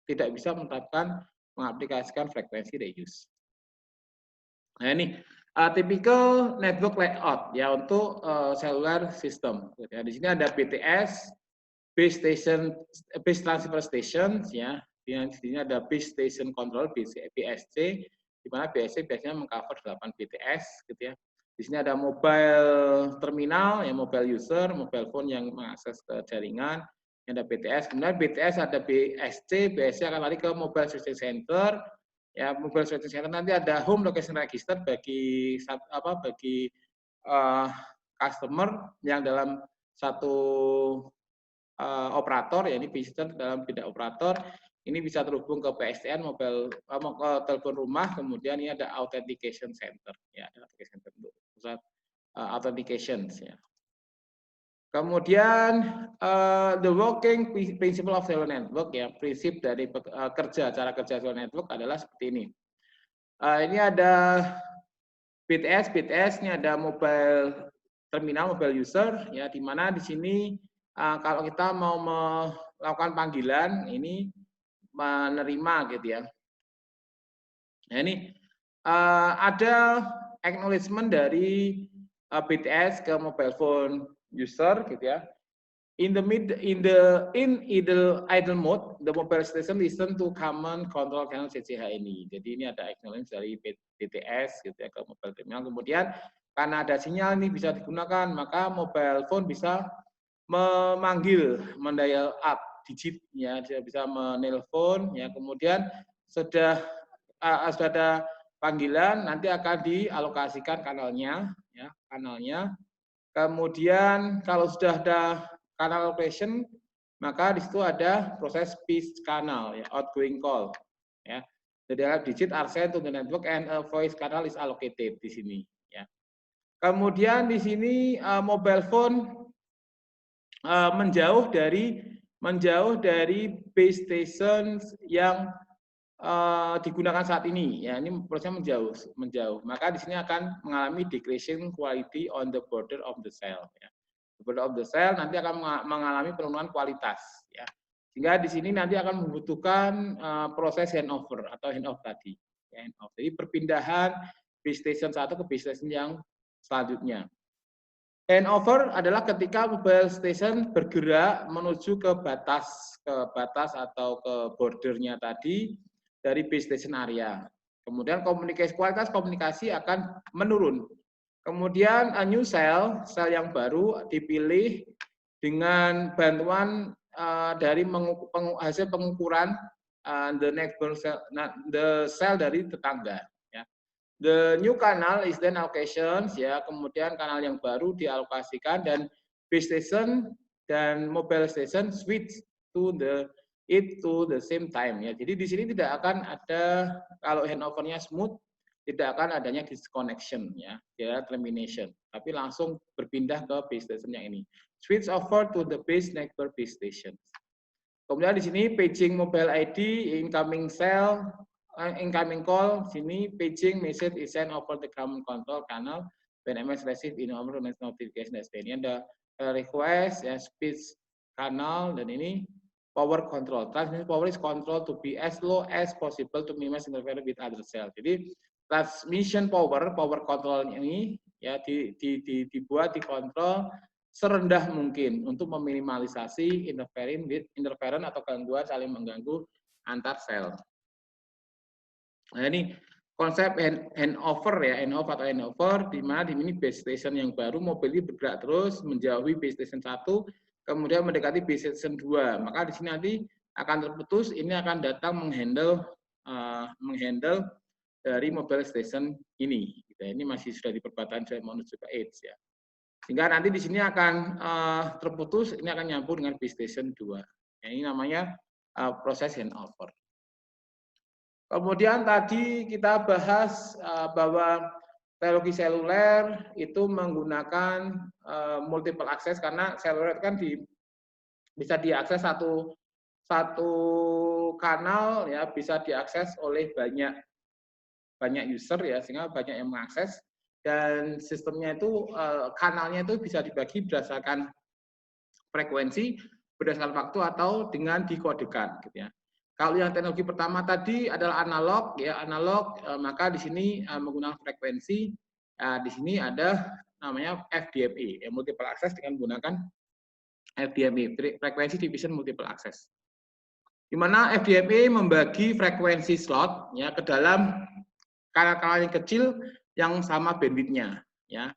tidak bisa menetapkan mengaplikasikan frekuensi reuse. Nah ini typical network layout ya untuk cellular system. Ya, di sini ada BTS, base transfer station ya. Di sini ada base station control BSC, di mana BSC biasanya mengcover 8 BTS gitu ya. Di sini ada mobile terminal, ya mobile user, mobile phone yang mengakses ke jaringan. Ini ada BTS, kemudian BTS ada BSC akan lari ke mobile switching center. Ya, mobile switching center nanti ada home location register bagi customer yang dalam satu operator, ya ini visitor dalam bidang operator. Ini bisa terhubung ke PSTN, ke telepon rumah, kemudian ini ada authentication center, ya ada authentication center untuk pusat authentication, ya. Kemudian the working principle of cellular network, ya prinsip dari cara kerja cellular network adalah seperti ini. Ini ada BTS, ini ada mobile terminal, mobile user, ya di mana di sini kalau kita mau melakukan panggilan ini menerima gitu ya. Nah ini ada acknowledgement dari BTS ke mobile phone user gitu ya. in idle mode, the mobile station listen to command control channel CCH ini. Jadi ini ada acknowledge dari BTS gitu ya ke mobile terminal. Kemudian karena ada sinyal ini bisa digunakan, maka mobile phone bisa memanggil, mendial up digit ya, dia bisa menelpon ya. Kemudian sudah ada panggilan, nanti akan dialokasikan kanalnya ya, kanalnya. Kemudian kalau sudah ada kanal allocation, maka di situ ada proses speech kanal, ya, outgoing call. Ya. Jadi digit are sent to the network and a voice channel is allocated di sini. Ya. Kemudian di sini mobile phone menjauh dari base station yang digunakan saat ini. Ya, ini prosesnya menjauh. Maka di sini akan mengalami decreasing quality on the border of the cell. Ya. Border of the cell nanti akan mengalami penurunan kualitas, ya. Sehingga di sini nanti akan membutuhkan proses handover atau handoff tadi. Ya, handoff. Jadi perpindahan base station 1 ke base station yang selanjutnya. Handover adalah ketika mobile station bergerak menuju ke batas atau ke bordernya tadi dari base station area. Kemudian kualitas komunikasi akan menurun. Kemudian a new cell yang baru dipilih dengan bantuan dari hasil pengukuran the cell dari tetangga. Ya. The new canal is then allocations, ya. Kemudian kanal yang baru dialokasikan dan base station dan mobile station switch to the same time, ya. Jadi di sini tidak akan ada, kalau handover-nya smooth, tidak akan adanya disconnection, ya, termination, tapi langsung berpindah ke base station yang ini. Switch over to the base neighbor base station. Kemudian di sini paging mobile ID, incoming call, sini paging message is sent over the common control channel when MS receive in over notification dan ini ada request, ya, speech kanal, dan ini power control. Transmission power is control to be as low as possible to minimize interference with other cell. Jadi transmission power control ini, ya, dibuat dikontrol serendah mungkin untuk meminimalisasi interference atau gangguan saling mengganggu antar sel. Nah, ini konsep handover, ya, handover di mana di sini base station yang baru mobil ini bergerak terus menjauhi base station 1, kemudian mendekati base station 2. Maka di sini nanti akan terputus, ini akan datang menghandle dari mobile station ini. Ini masih sudah di perbatasan menuju ke edge, ya. Sehingga nanti di sini akan terputus, ini akan nyambung dengan base station 2. Ya, ini namanya proses handover. Kemudian tadi kita bahas bahwa teknologi seluler itu menggunakan multiple access, karena seluler kan bisa diakses satu kanal, ya, bisa diakses oleh banyak user, ya, sehingga banyak yang mengakses, dan sistemnya itu kanalnya itu bisa dibagi berdasarkan frekuensi, berdasarkan waktu, atau dengan dikodekan, gitu, ya. Kalau yang teknologi pertama tadi adalah analog, ya, analog, maka di sini menggunakan frekuensi. Di sini ada namanya FDMA, ya, multiple access dengan menggunakan FDMA, frekuensi division multiple access. Di mana FDMA membagi frekuensi slot, ya, ke dalam kanal-kanal yang kecil yang sama bandwidth-nya, ya.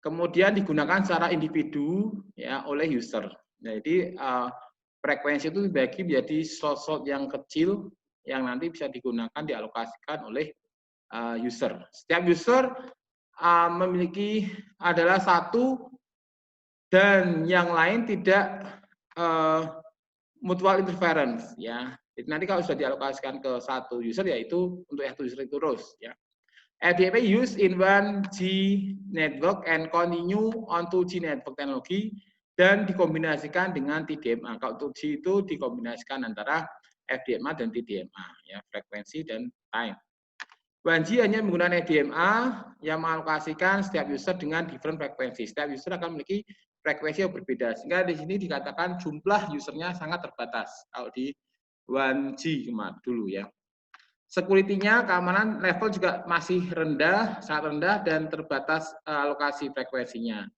Kemudian digunakan secara individu, ya, oleh user. Jadi frekuensi itu dibagi menjadi slot-slot yang kecil yang nanti bisa digunakan dialokasikan oleh user. Setiap user memiliki adalah satu dan yang lain tidak mutual interference, ya. Jadi nanti kalau sudah dialokasikan ke satu user, yaitu untuk satu user itu terus, ya. FDMA used in 1G network and continue on 2G network teknologi dan dikombinasikan dengan TDMA. Kalau 2G itu dikombinasikan antara FDMA dan TDMA, ya, frekuensi dan time. 1G hanya menggunakan FDMA yang mengalokasikan setiap user dengan different frekuensi. Setiap user akan memiliki frekuensi yang berbeda. Sehingga di sini dikatakan jumlah usernya sangat terbatas. Kalau di 1G dulu, ya. Security-nya, keamanan level juga masih rendah, sangat rendah, dan terbatas alokasi frekuensinya.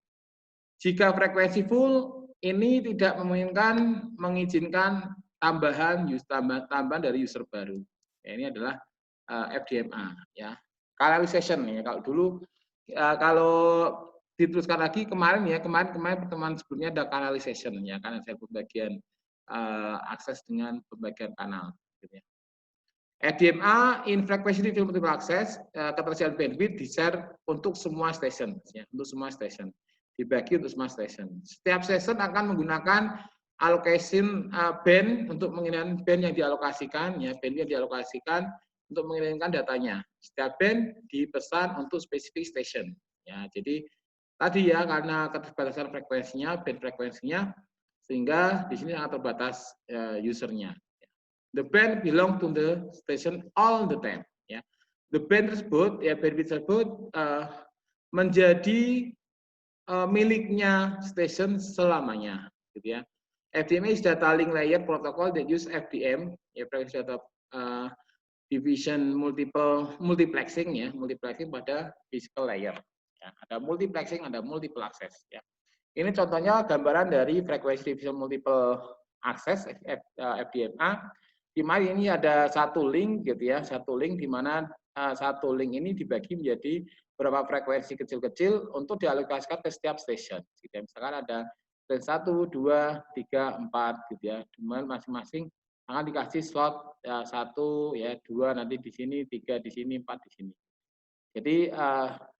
Jika frekuensi full, ini tidak mengizinkan tambahan dari user baru. Ya, ini adalah FDMA ya. Canalization ya. Kalau dulu kalau diteruskan lagi kemarin pertemuan sebelumnya ada canalization ya, karena saya pembagian akses dengan pembagian kanal gitu ya. FDMA in frequency differential multiple access, ketersediaan bandwidth di-share untuk semua station ya, untuk semua station. Dibagi untuk semua station. Setiap station akan menggunakan allocation band untuk mengirimkan band yang dialokasikan ya, band yang dialokasikan untuk mengirimkan datanya. Setiap band dipesan untuk spesifik station ya. Jadi tadi ya, karena keterbatasan frekuensinya, band frekuensinya, sehingga di sini sangat terbatas usernya. The band belong to the station all the time. Ya, the band tersebut, ya bandwidth tersebut menjadi miliknya station selamanya, gitu ya. FDM is data link layer protocol that use FDM, ya frequency data division multiplexing ya, multiplexing pada physical layer. Ya, ada multiplexing, ada multiple access. Ya. Ini contohnya gambaran dari frekuensi division multiple access FDMA. Di mana ini ada satu link gitu ya, satu link di mana satu link ini dibagi menjadi beberapa frekuensi kecil-kecil untuk dialokasikan ke setiap station. Gitu ya. Misalkan ada station 1, 2, 3, 4 gitu ya. Cuman masing-masing akan dikasih slot ya, 1 ya, 2 nanti di sini, 3 di sini, 4 di sini. Jadi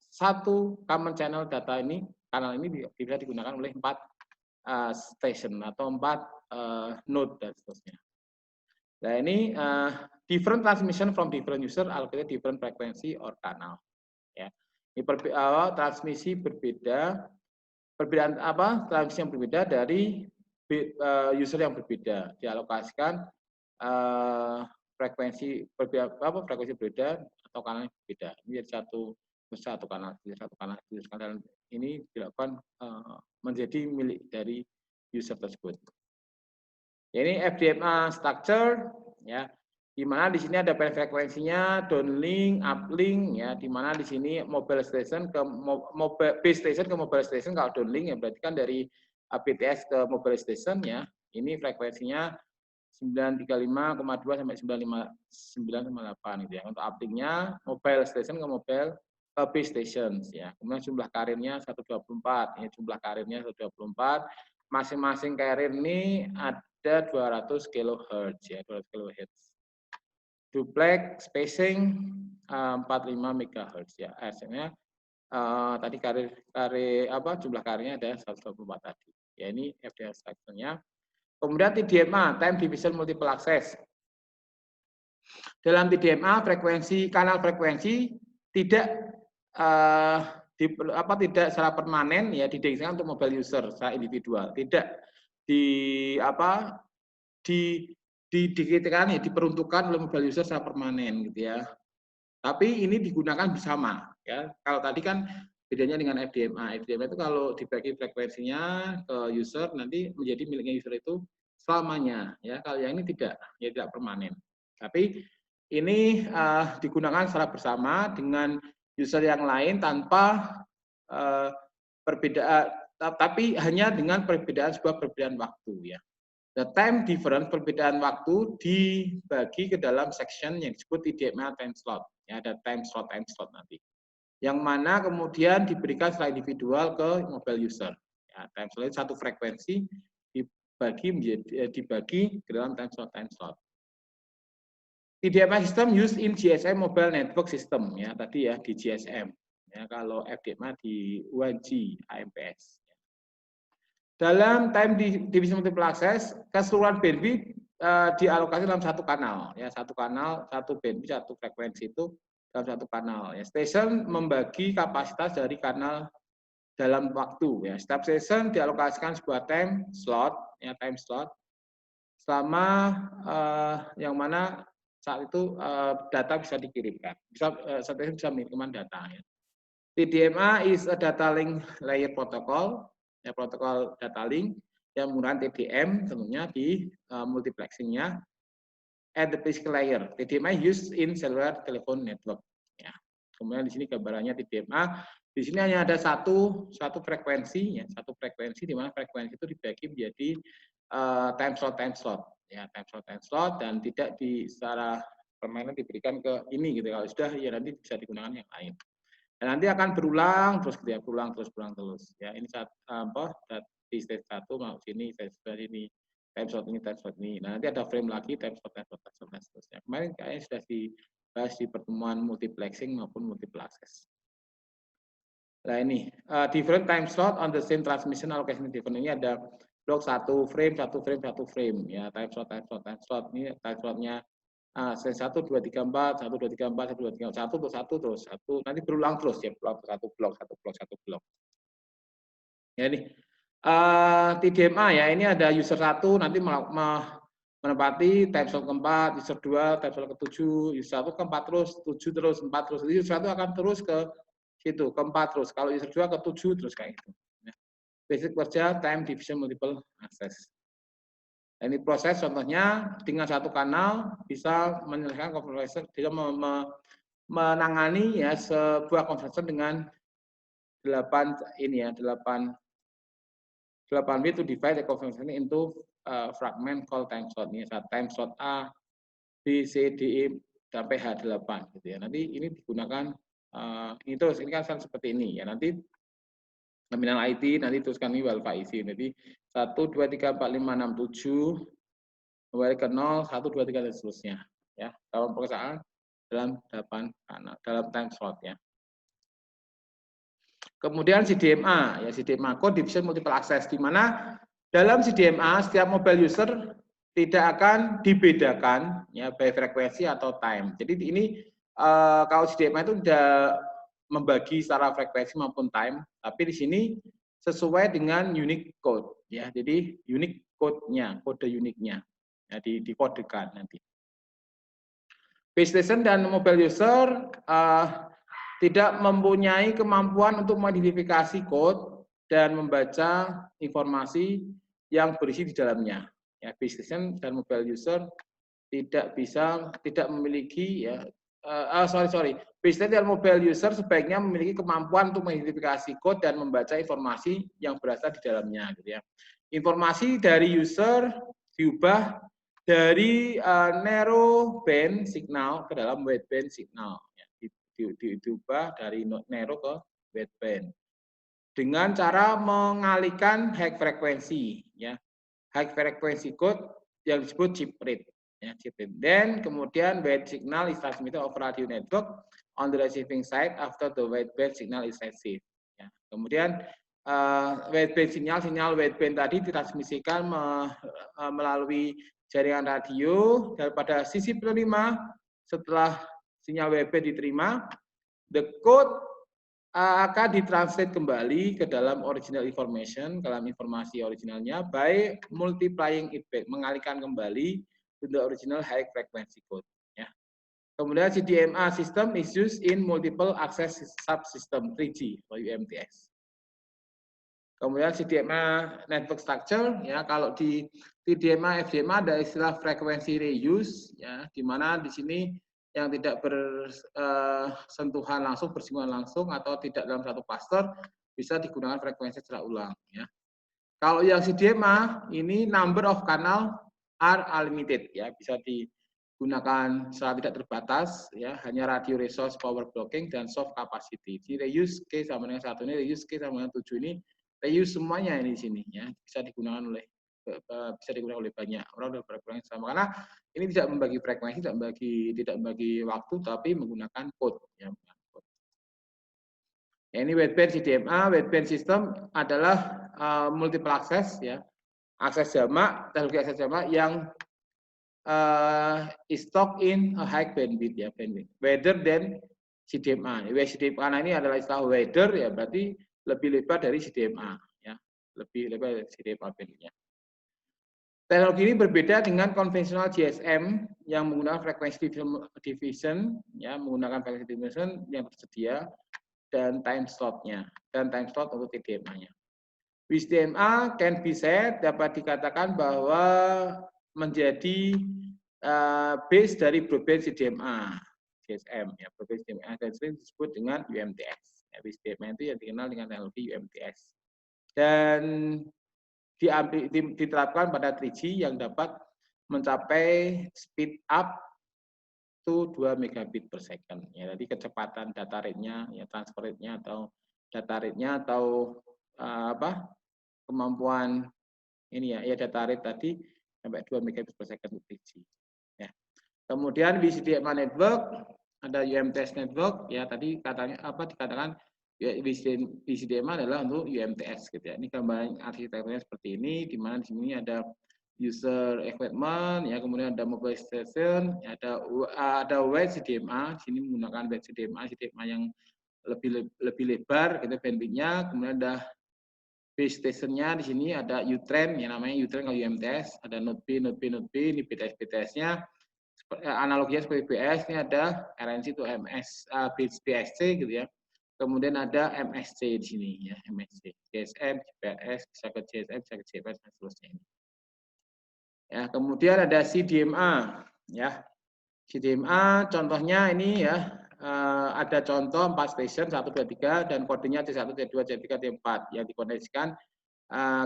satu common channel data ini, kanal ini bisa digunakan oleh 4 station atau 4 node dan seterusnya. Nah ini different transmission from different user allocated different frequency or kanal. Ya, ini transmisi berbeda, perbedaan apa? Transmisi yang berbeda dari user yang berbeda dialokasikan frekuensi berbeda, frekuensi berbeda atau kanal yang berbeda. Ini jadi satu kanal ini dilakukan menjadi milik dari user tersebut. Ini FDMA structure ya, di mana di sini ada frekuensinya downlink, uplink ya, di mana di sini mobile station ke base station ke mobile station. Kalau downlink ya berarti kan dari BTS ke mobile station ya. Ini frekuensinya 935,2 sampai 959,8 gitu ya. Untuk uplinknya mobile station ke base station ya. Kemudian jumlah karirnya 124. Ini jumlah karirnya 124. Masing-masing karir ini ada 200 kHz ya, 200 kHz. Duplex spacing 45 MHz ya. Artinya tadi jumlah karirnya ada 124 tadi. Ya ini FDM structure-nya. Kemudian TDMA, time division multiple access. Dalam TDMA kanal frekuensi tidak tidak secara permanen ya didesain untuk mobile user secara individual, tidak diperuntukkan oleh mobile user secara permanen gitu ya. Tapi ini digunakan bersama ya. Kalau tadi kan bedanya dengan FDMA. FDMA itu kalau dibagi frekuensinya ke user nanti menjadi miliknya user itu selamanya ya. Kalau yang ini tidak permanen. Tapi ini digunakan secara bersama dengan user yang lain tanpa perbedaan, tapi hanya dengan sebuah perbedaan waktu ya. The time difference, perbedaan waktu dibagi ke dalam section yang disebut TDMA time slot. Ya, ada time slot nanti. Yang mana kemudian diberikan secara individual ke mobile user. Ya, time slot satu frekuensi dibagi ke dalam time slot. TDMA system used in GSM Mobile Network System ya tadi ya di GSM ya, kalau FDMA di 1G AMPS. Dalam time division multiple access keseluruhan bandwidth dialokasi dalam satu kanal ya, satu bandwidth, satu frekuensi itu dalam satu kanal ya. Station membagi kapasitas dari kanal dalam waktu ya. Setiap station dialokasikan sebuah time slot selama yang mana saat itu data bisa dikirimkan, station bisa mengirimkan data. Ya. TDMA is a data link layer protocol, ya protokol data link yang menggunakan TDM tentunya di multiplexingnya at the physical layer. TDMA used in cellular telephone network. Ya. Kemudian di sini gambarannya TDMA Di sini hanya ada satu frekuensi, ya, satu frekuensi di mana frekuensi itu dibagi menjadi time slot, ya, time slot, dan tidak secara permanen diberikan ke ini gitu. Kalau sudah, ya nanti bisa digunakan yang lain. Dan nanti akan berulang terus, gitu ya, berulang terus. Ya, ini di stage 1 mau sini, stage ini, time slot ini. Nah, nanti ada frame lagi time slot, seterusnya. Kemarin kayaknya sudah dibahas di pertemuan multiplexing maupun multiple access. Nah ini different time slot on the same transmission allocation different. Ini ada blok satu frame ya, time slot ini time slotnya 1 2 3 4 1 2 3 4 1 2 3 1 terus 1 terus 1 nanti berulang terus ya, blok satu blok. Ya ini TDMA ya, ini ada user 1 nanti menempati time slot keempat, user 2 time slot ke-7, user 1 ke-4 terus, 7 terus, 4 terus. Jadi user 1 akan terus ke situ, ke-4 terus. Kalau user 2 ke-7 terus kayak gitu. Basic kerja time division multiple access. Nah, ini proses contohnya dengan satu kanal bisa menyelesaikan conversion, bisa menangani ya sebuah conversion dengan 8 way to divide the conversion into fragment called time slot. Ini time slot A, B, C, D, E sampai H8 gitu ya. Nanti ini digunakan ini terus, ini kan seperti ini ya. Nanti nominal IT nanti teruskan ini alpha isi. Jadi 1 2 3 4 5 6 7 kembali ke 0 1 2 3 dan seterusnya ya. Dalam pemeriksaan dalam 8 kanal dalam time slot ya. Kemudian CDMA ya, CDMA code division multiple access, di mana dalam CDMA setiap mobile user tidak akan dibedakan ya by frekuensi atau time. Jadi ini kalau CDMA itu tidak membagi secara frekuensi maupun time, tapi di sini sesuai dengan unique code ya. Jadi unique code-nya, kode uniknya ya, dikodekan nanti. Base station dan mobile user tidak mempunyai kemampuan untuk mengidentifikasi code dan membaca informasi yang berisi di dalamnya. Ya, base station dan mobile user tidak memiliki ya base station dan mobile user sebaiknya memiliki kemampuan untuk mengidentifikasi code dan membaca informasi yang berasal di dalamnya gitu ya. Informasi dari user diubah dari narrow band signal ke dalam wideband signal ya. Diubah dari narrow ke wideband dengan cara mengalihkan high frekuensi ya, high frequency code yang disebut chip rate ya, chip rate. Dan kemudian wide signal is transmitted over radio network on the receiving side after the wideband signal is received ya. Kemudian wideband sinyal wideband tadi ditransmisikan melalui jaringan radio daripada sisi penerima. Setelah sinyal wideband diterima, the code akan ditranslate kembali ke dalam original information, ke dalam informasi originalnya by multiplying it back, mengalihkan kembali to the original high frequency code ya. Kemudian CDMA system is used in multiple access subsystem 3G atau UMTS. Kemudian CDMA network structure ya, kalau di CDMA FDMA ada istilah frekuensi reuse ya, di mana di sini yang tidak bersentuhan langsung, bersinggungan langsung atau tidak dalam satu cluster bisa digunakan frekuensi secara ulang ya. Kalau yang CDMA ini number of canal are unlimited ya, bisa digunakan secara tidak terbatas ya, hanya radio resource power blocking dan soft capacity. Di reuse K sama dengan 1 ini, reuse K sama dengan 7 ini, reuse semuanya ini di sini ya, bisa digunakan oleh banyak orang dan berfrekuensi sama, karena ini tidak membagi frekuensi, tidak membagi waktu, tapi menggunakan code ya. Ini wideband CDMA, wideband system adalah multiple access ya, akses jamak, teknologi akses jamak yang is stock in a high bandwidth ya, bandwidth wider than CDMA. CDMA ini adalah istilah wider ya, berarti lebih lebar dari CDMA ya, lebih lebar dari CDMA bandwidthnya. Teknologi ini berbeda dengan konvensional GSM yang menggunakan frekuensi division, ya, menggunakan frekuensi division yang tersedia dan time slot-nya, dan time slot untuk TDMA-nya. With TDMA can be said, dapat dikatakan bahwa menjadi base dari broadband CDMA, GSM, ya, broadband CDMA, dan sering disebut dengan UMTS. Ya, BCDMA itu yang dikenal dengan teknologi UMTS. Dan diterapkan pada 3G yang dapat mencapai speed up to 2 megabit per second. Ya, jadi kecepatan data rate-nya, ya transfer rate-nya atau data rate-nya atau kemampuan ini ya data rate tadi sampai 2 megabit per second 3G. Ya. Kemudian BCDMA network, ada UMTS network, ya tadi dikatakan ya, BCDMA adalah untuk UMTS gitu ya. Ini gambaran arsitekturnya seperti ini, di mana di sini ada user equipment, ya kemudian ada mobile station, ya, ada wide CDMA, sini menggunakan wide CDMA yang lebih lebar, gitu bandwidth-nya, kemudian ada base station-nya di sini ada U-Train, yang namanya U-Train kalau UMTS, ada node B, ini BTS-nya, analoginya seperti BS, ini ada RNC itu MS, BSC gitu ya. Kemudian ada MSC di sini ya, MSC, GSM, GPS, bisa ke GSM, bisa ke GPS dan seterusnya ini. Ya, kemudian ada CDMA ya. CDMA contohnya ini ya, ada contoh 4 station 1 2 3 dan kodenya C1, C2, C3, C4 yang dikoneksikan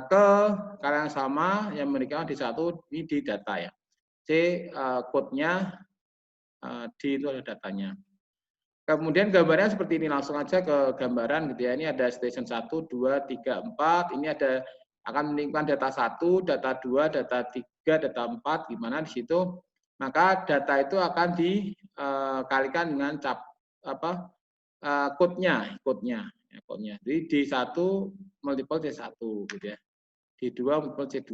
ke karena yang sama yang memberikan D1 ini di data ya. C code-nya, D itu ada datanya. Kemudian gambarnya seperti ini, langsung aja ke gambaran gitu ya. Ini ada station 1, 2, 3, 4. Ini ada akan meningkatkan data 1, data 2, data 3, data 4 gimana di situ. Maka data itu akan dikalikan dengan code-nya. Jadi D1 multiple C1 gitu ya. D2 multiple C2.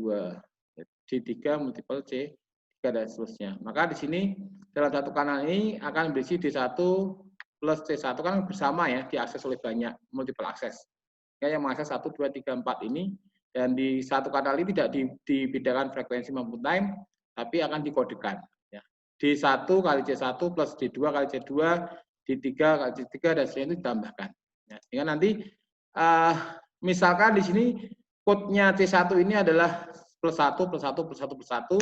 D3 multiple C3 dan seterusnya. Maka di sini dalam satu kanal ini akan berisi D1 plus C1 kan bersama ya, diakses oleh banyak multiple akses. Ya, yang mengakses 1, 2, 3, 4 ini, dan di satu kanal ini tidak dibedakan frekuensi maupun time, tapi akan dikodekan. Ya. D1 kali C1 plus D2 kali C2, D3 kali C3, dan seterusnya itu ditambahkan. Ya, sehingga nanti, misalkan di sini code-nya C1 ini adalah plus 1, plus 1, plus 1, plus 1,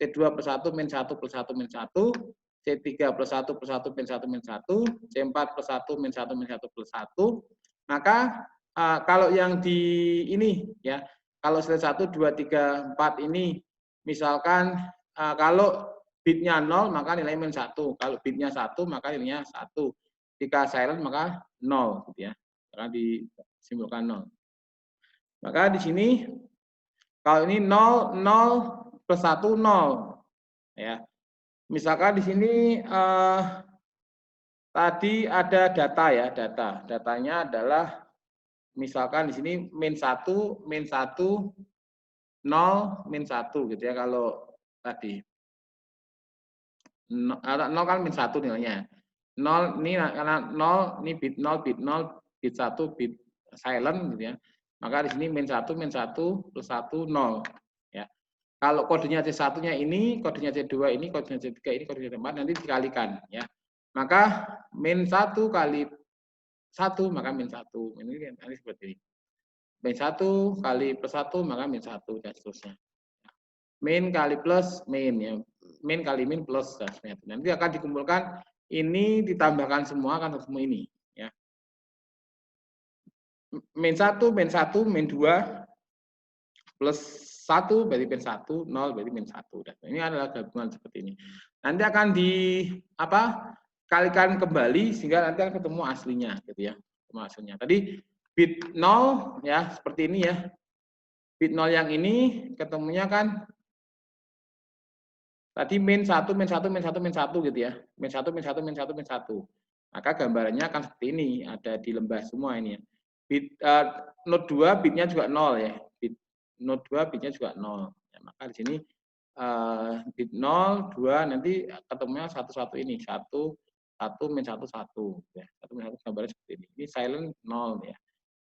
C2 plus 1, min 1, plus 1, min 1, C3 plus 1, plus 1, min 1, min 1, C4 plus 1, min 1, min 1, plus 1. Maka kalau yang di ini, ya, kalau slide 1, 2, 3, 4 ini, misalkan kalau bitnya 0, maka nilainya min 1. Kalau bitnya 1, maka nilainya 1. Jika silent, maka 0. Gitu ya. Karena disimbolkan 0. Maka di sini, kalau ini 0, 0 plus 1, 0. Ya. Misalkan di sini tadi ada data ya, data. Datanya adalah misalkan di sini min 1, 0, min 1 gitu ya kalau tadi. 0 kan min 1 nilainya. 0 ini karena 0 ini bit 0, bit 0, bit 1, bit silent gitu ya. Maka di sini min 1 plus 1, 0. Ya. Kalau kodenya C1-nya ini, kodenya C2 ini, kodenya C3 ini, kodenya C4 nanti dikalikan ya. Maka min 1 kali 1 maka min 1. Ini seperti ini. Min 1 kali plus 1 maka min 1 dan seterusnya. Min kali plus min ya. Min kali min plus dan seterusnya. Nanti akan dikumpulkan ini ditambahkan semua kan semua ini ya. Min 1, min 2 plus 1 berarti min 1, 0 berarti min 1. Dan ini adalah gabungan seperti ini. Nanti akan kalikan kembali sehingga nanti akan ketemu aslinya gitu ya. Aslinya. Tadi bit 0 ya seperti ini ya. Bit 0 yang ini ketemunya kan tadi min 1, min 1, min 1, min 1 gitu ya. Min 1, min 1, min 1, min 1. Maka gambarannya akan seperti ini, ada di lembah semua ini ya. Bit node 2 bitnya juga 0 ya. Node 2 bitnya juga 0. Ya, maka di sini bit 0, 2 nanti ketemunya 1, 1 ini. 1, 1, min 1, 1. Ya. 1, min 1 gambarnya seperti ini. Ini silent 0 ya.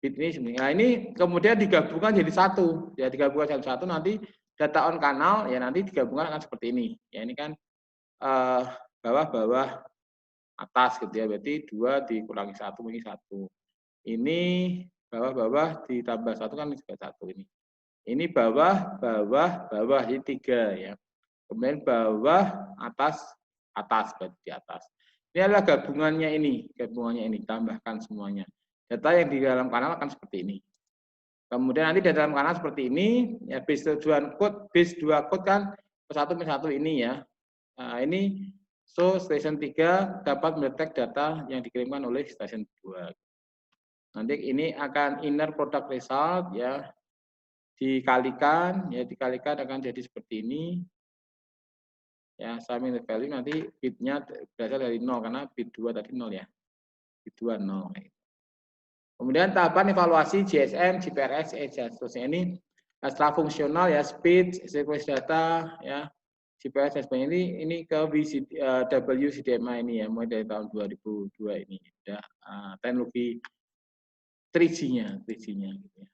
Bit ini sebenarnya. Nah, ini kemudian digabungkan jadi 1. Ya, digabungkan jadi 1 nanti data on kanal ya nanti digabungkan akan seperti ini. Ya, ini kan bawah-bawah atas gitu ya. Berarti 2 dikurangi 1 ini 1. Ini bawah-bawah ditambah 1 kan juga 1 ini. Ini bawah, bawah, bawah, ini 3 ya. Kemudian bawah, atas, atas, berarti di atas. Ini adalah gabungannya ini, tambahkan semuanya. Data yang di dalam kanal akan seperti ini. Kemudian nanti di dalam kanal seperti ini, ya base 2 code kan satu persatu ini ya. Nah, ini station 3 dapat mendetek data yang dikirimkan oleh station 2. Nanti ini akan inner product result ya, dikalikan akan jadi seperti ini. Ya, summing the value nanti bitnya berasal dari 0 karena bit 2 tadi 0 ya. Bit 2 0. Kemudian tahapan evaluasi GSM, GPRS, dan seterusnya ini setelah fungsional ya, speed, sequence data, ya, GPRS dan sebagainya ini ke WCDMA ini ya, mulai dari tahun 2002 ini ada teknologi 3G-nya gitu ya.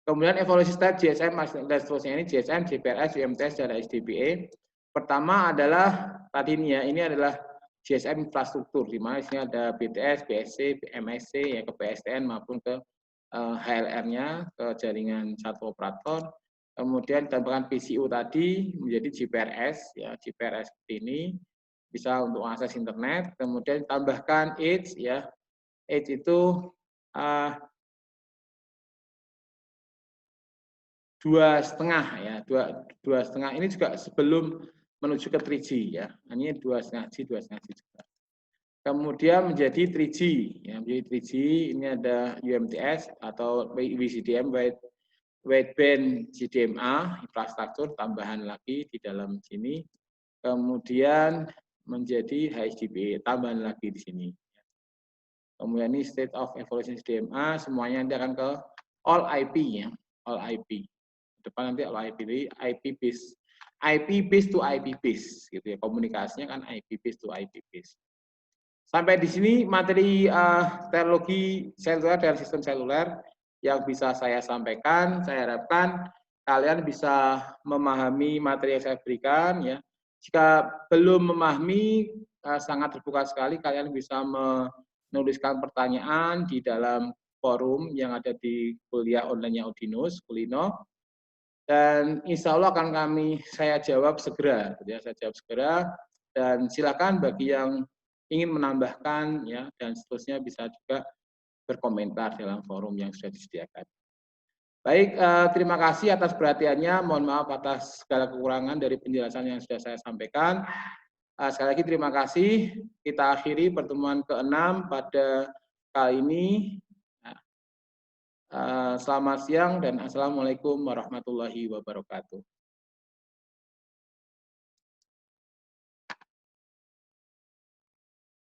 Kemudian evaluasi step GSM dan seterusnya ini GSM, GPRS, UMTS, dan SDPE. Pertama adalah tadi ini adalah GSM infrastruktur, di mana sini ada BTS, BSC, MSC, ya ke PSTN maupun ke HLR-nya, ke jaringan satu operator. Kemudian ditambahkan PCU tadi menjadi GPRS, ya GPRS seperti ini, bisa untuk akses internet. Kemudian tambahkan Edge, ya Edge itu 2,5 ya, 2,5 ini juga sebelum menuju ke 3G ya. Ini 2,5G juga. Kemudian menjadi 3G ya, menjadi 3G ini ada UMTS atau WCDM wideband CDMA infrastruktur tambahan lagi di dalam sini. Kemudian menjadi HSDPA tambahan lagi di sini. Kemudian ini state of evolution CDMA semuanya nanti akan ke all IP ya, all IP. Depan nanti all IP, jadi IP base to IP base gitu ya, komunikasinya kan IP base to IP base. Sampai di sini materi teknologi seluler dan sistem seluler yang bisa saya sampaikan. Saya harapkan kalian bisa memahami materi yang saya berikan ya. Jika belum memahami, sangat terbuka sekali kalian bisa menuliskan pertanyaan di dalam forum yang ada di kuliah online-nya Udinus, Kulino. Dan insya Allah akan saya jawab segera, ya, saya jawab segera. Dan silakan bagi yang ingin menambahkan, ya, dan seterusnya bisa juga berkomentar dalam forum yang sudah disediakan. Baik, terima kasih atas perhatiannya. Mohon maaf atas segala kekurangan dari penjelasan yang sudah saya sampaikan. Sekali lagi terima kasih. Kita akhiri pertemuan ke-6 pada kali ini. Selamat siang dan assalamualaikum warahmatullahi wabarakatuh.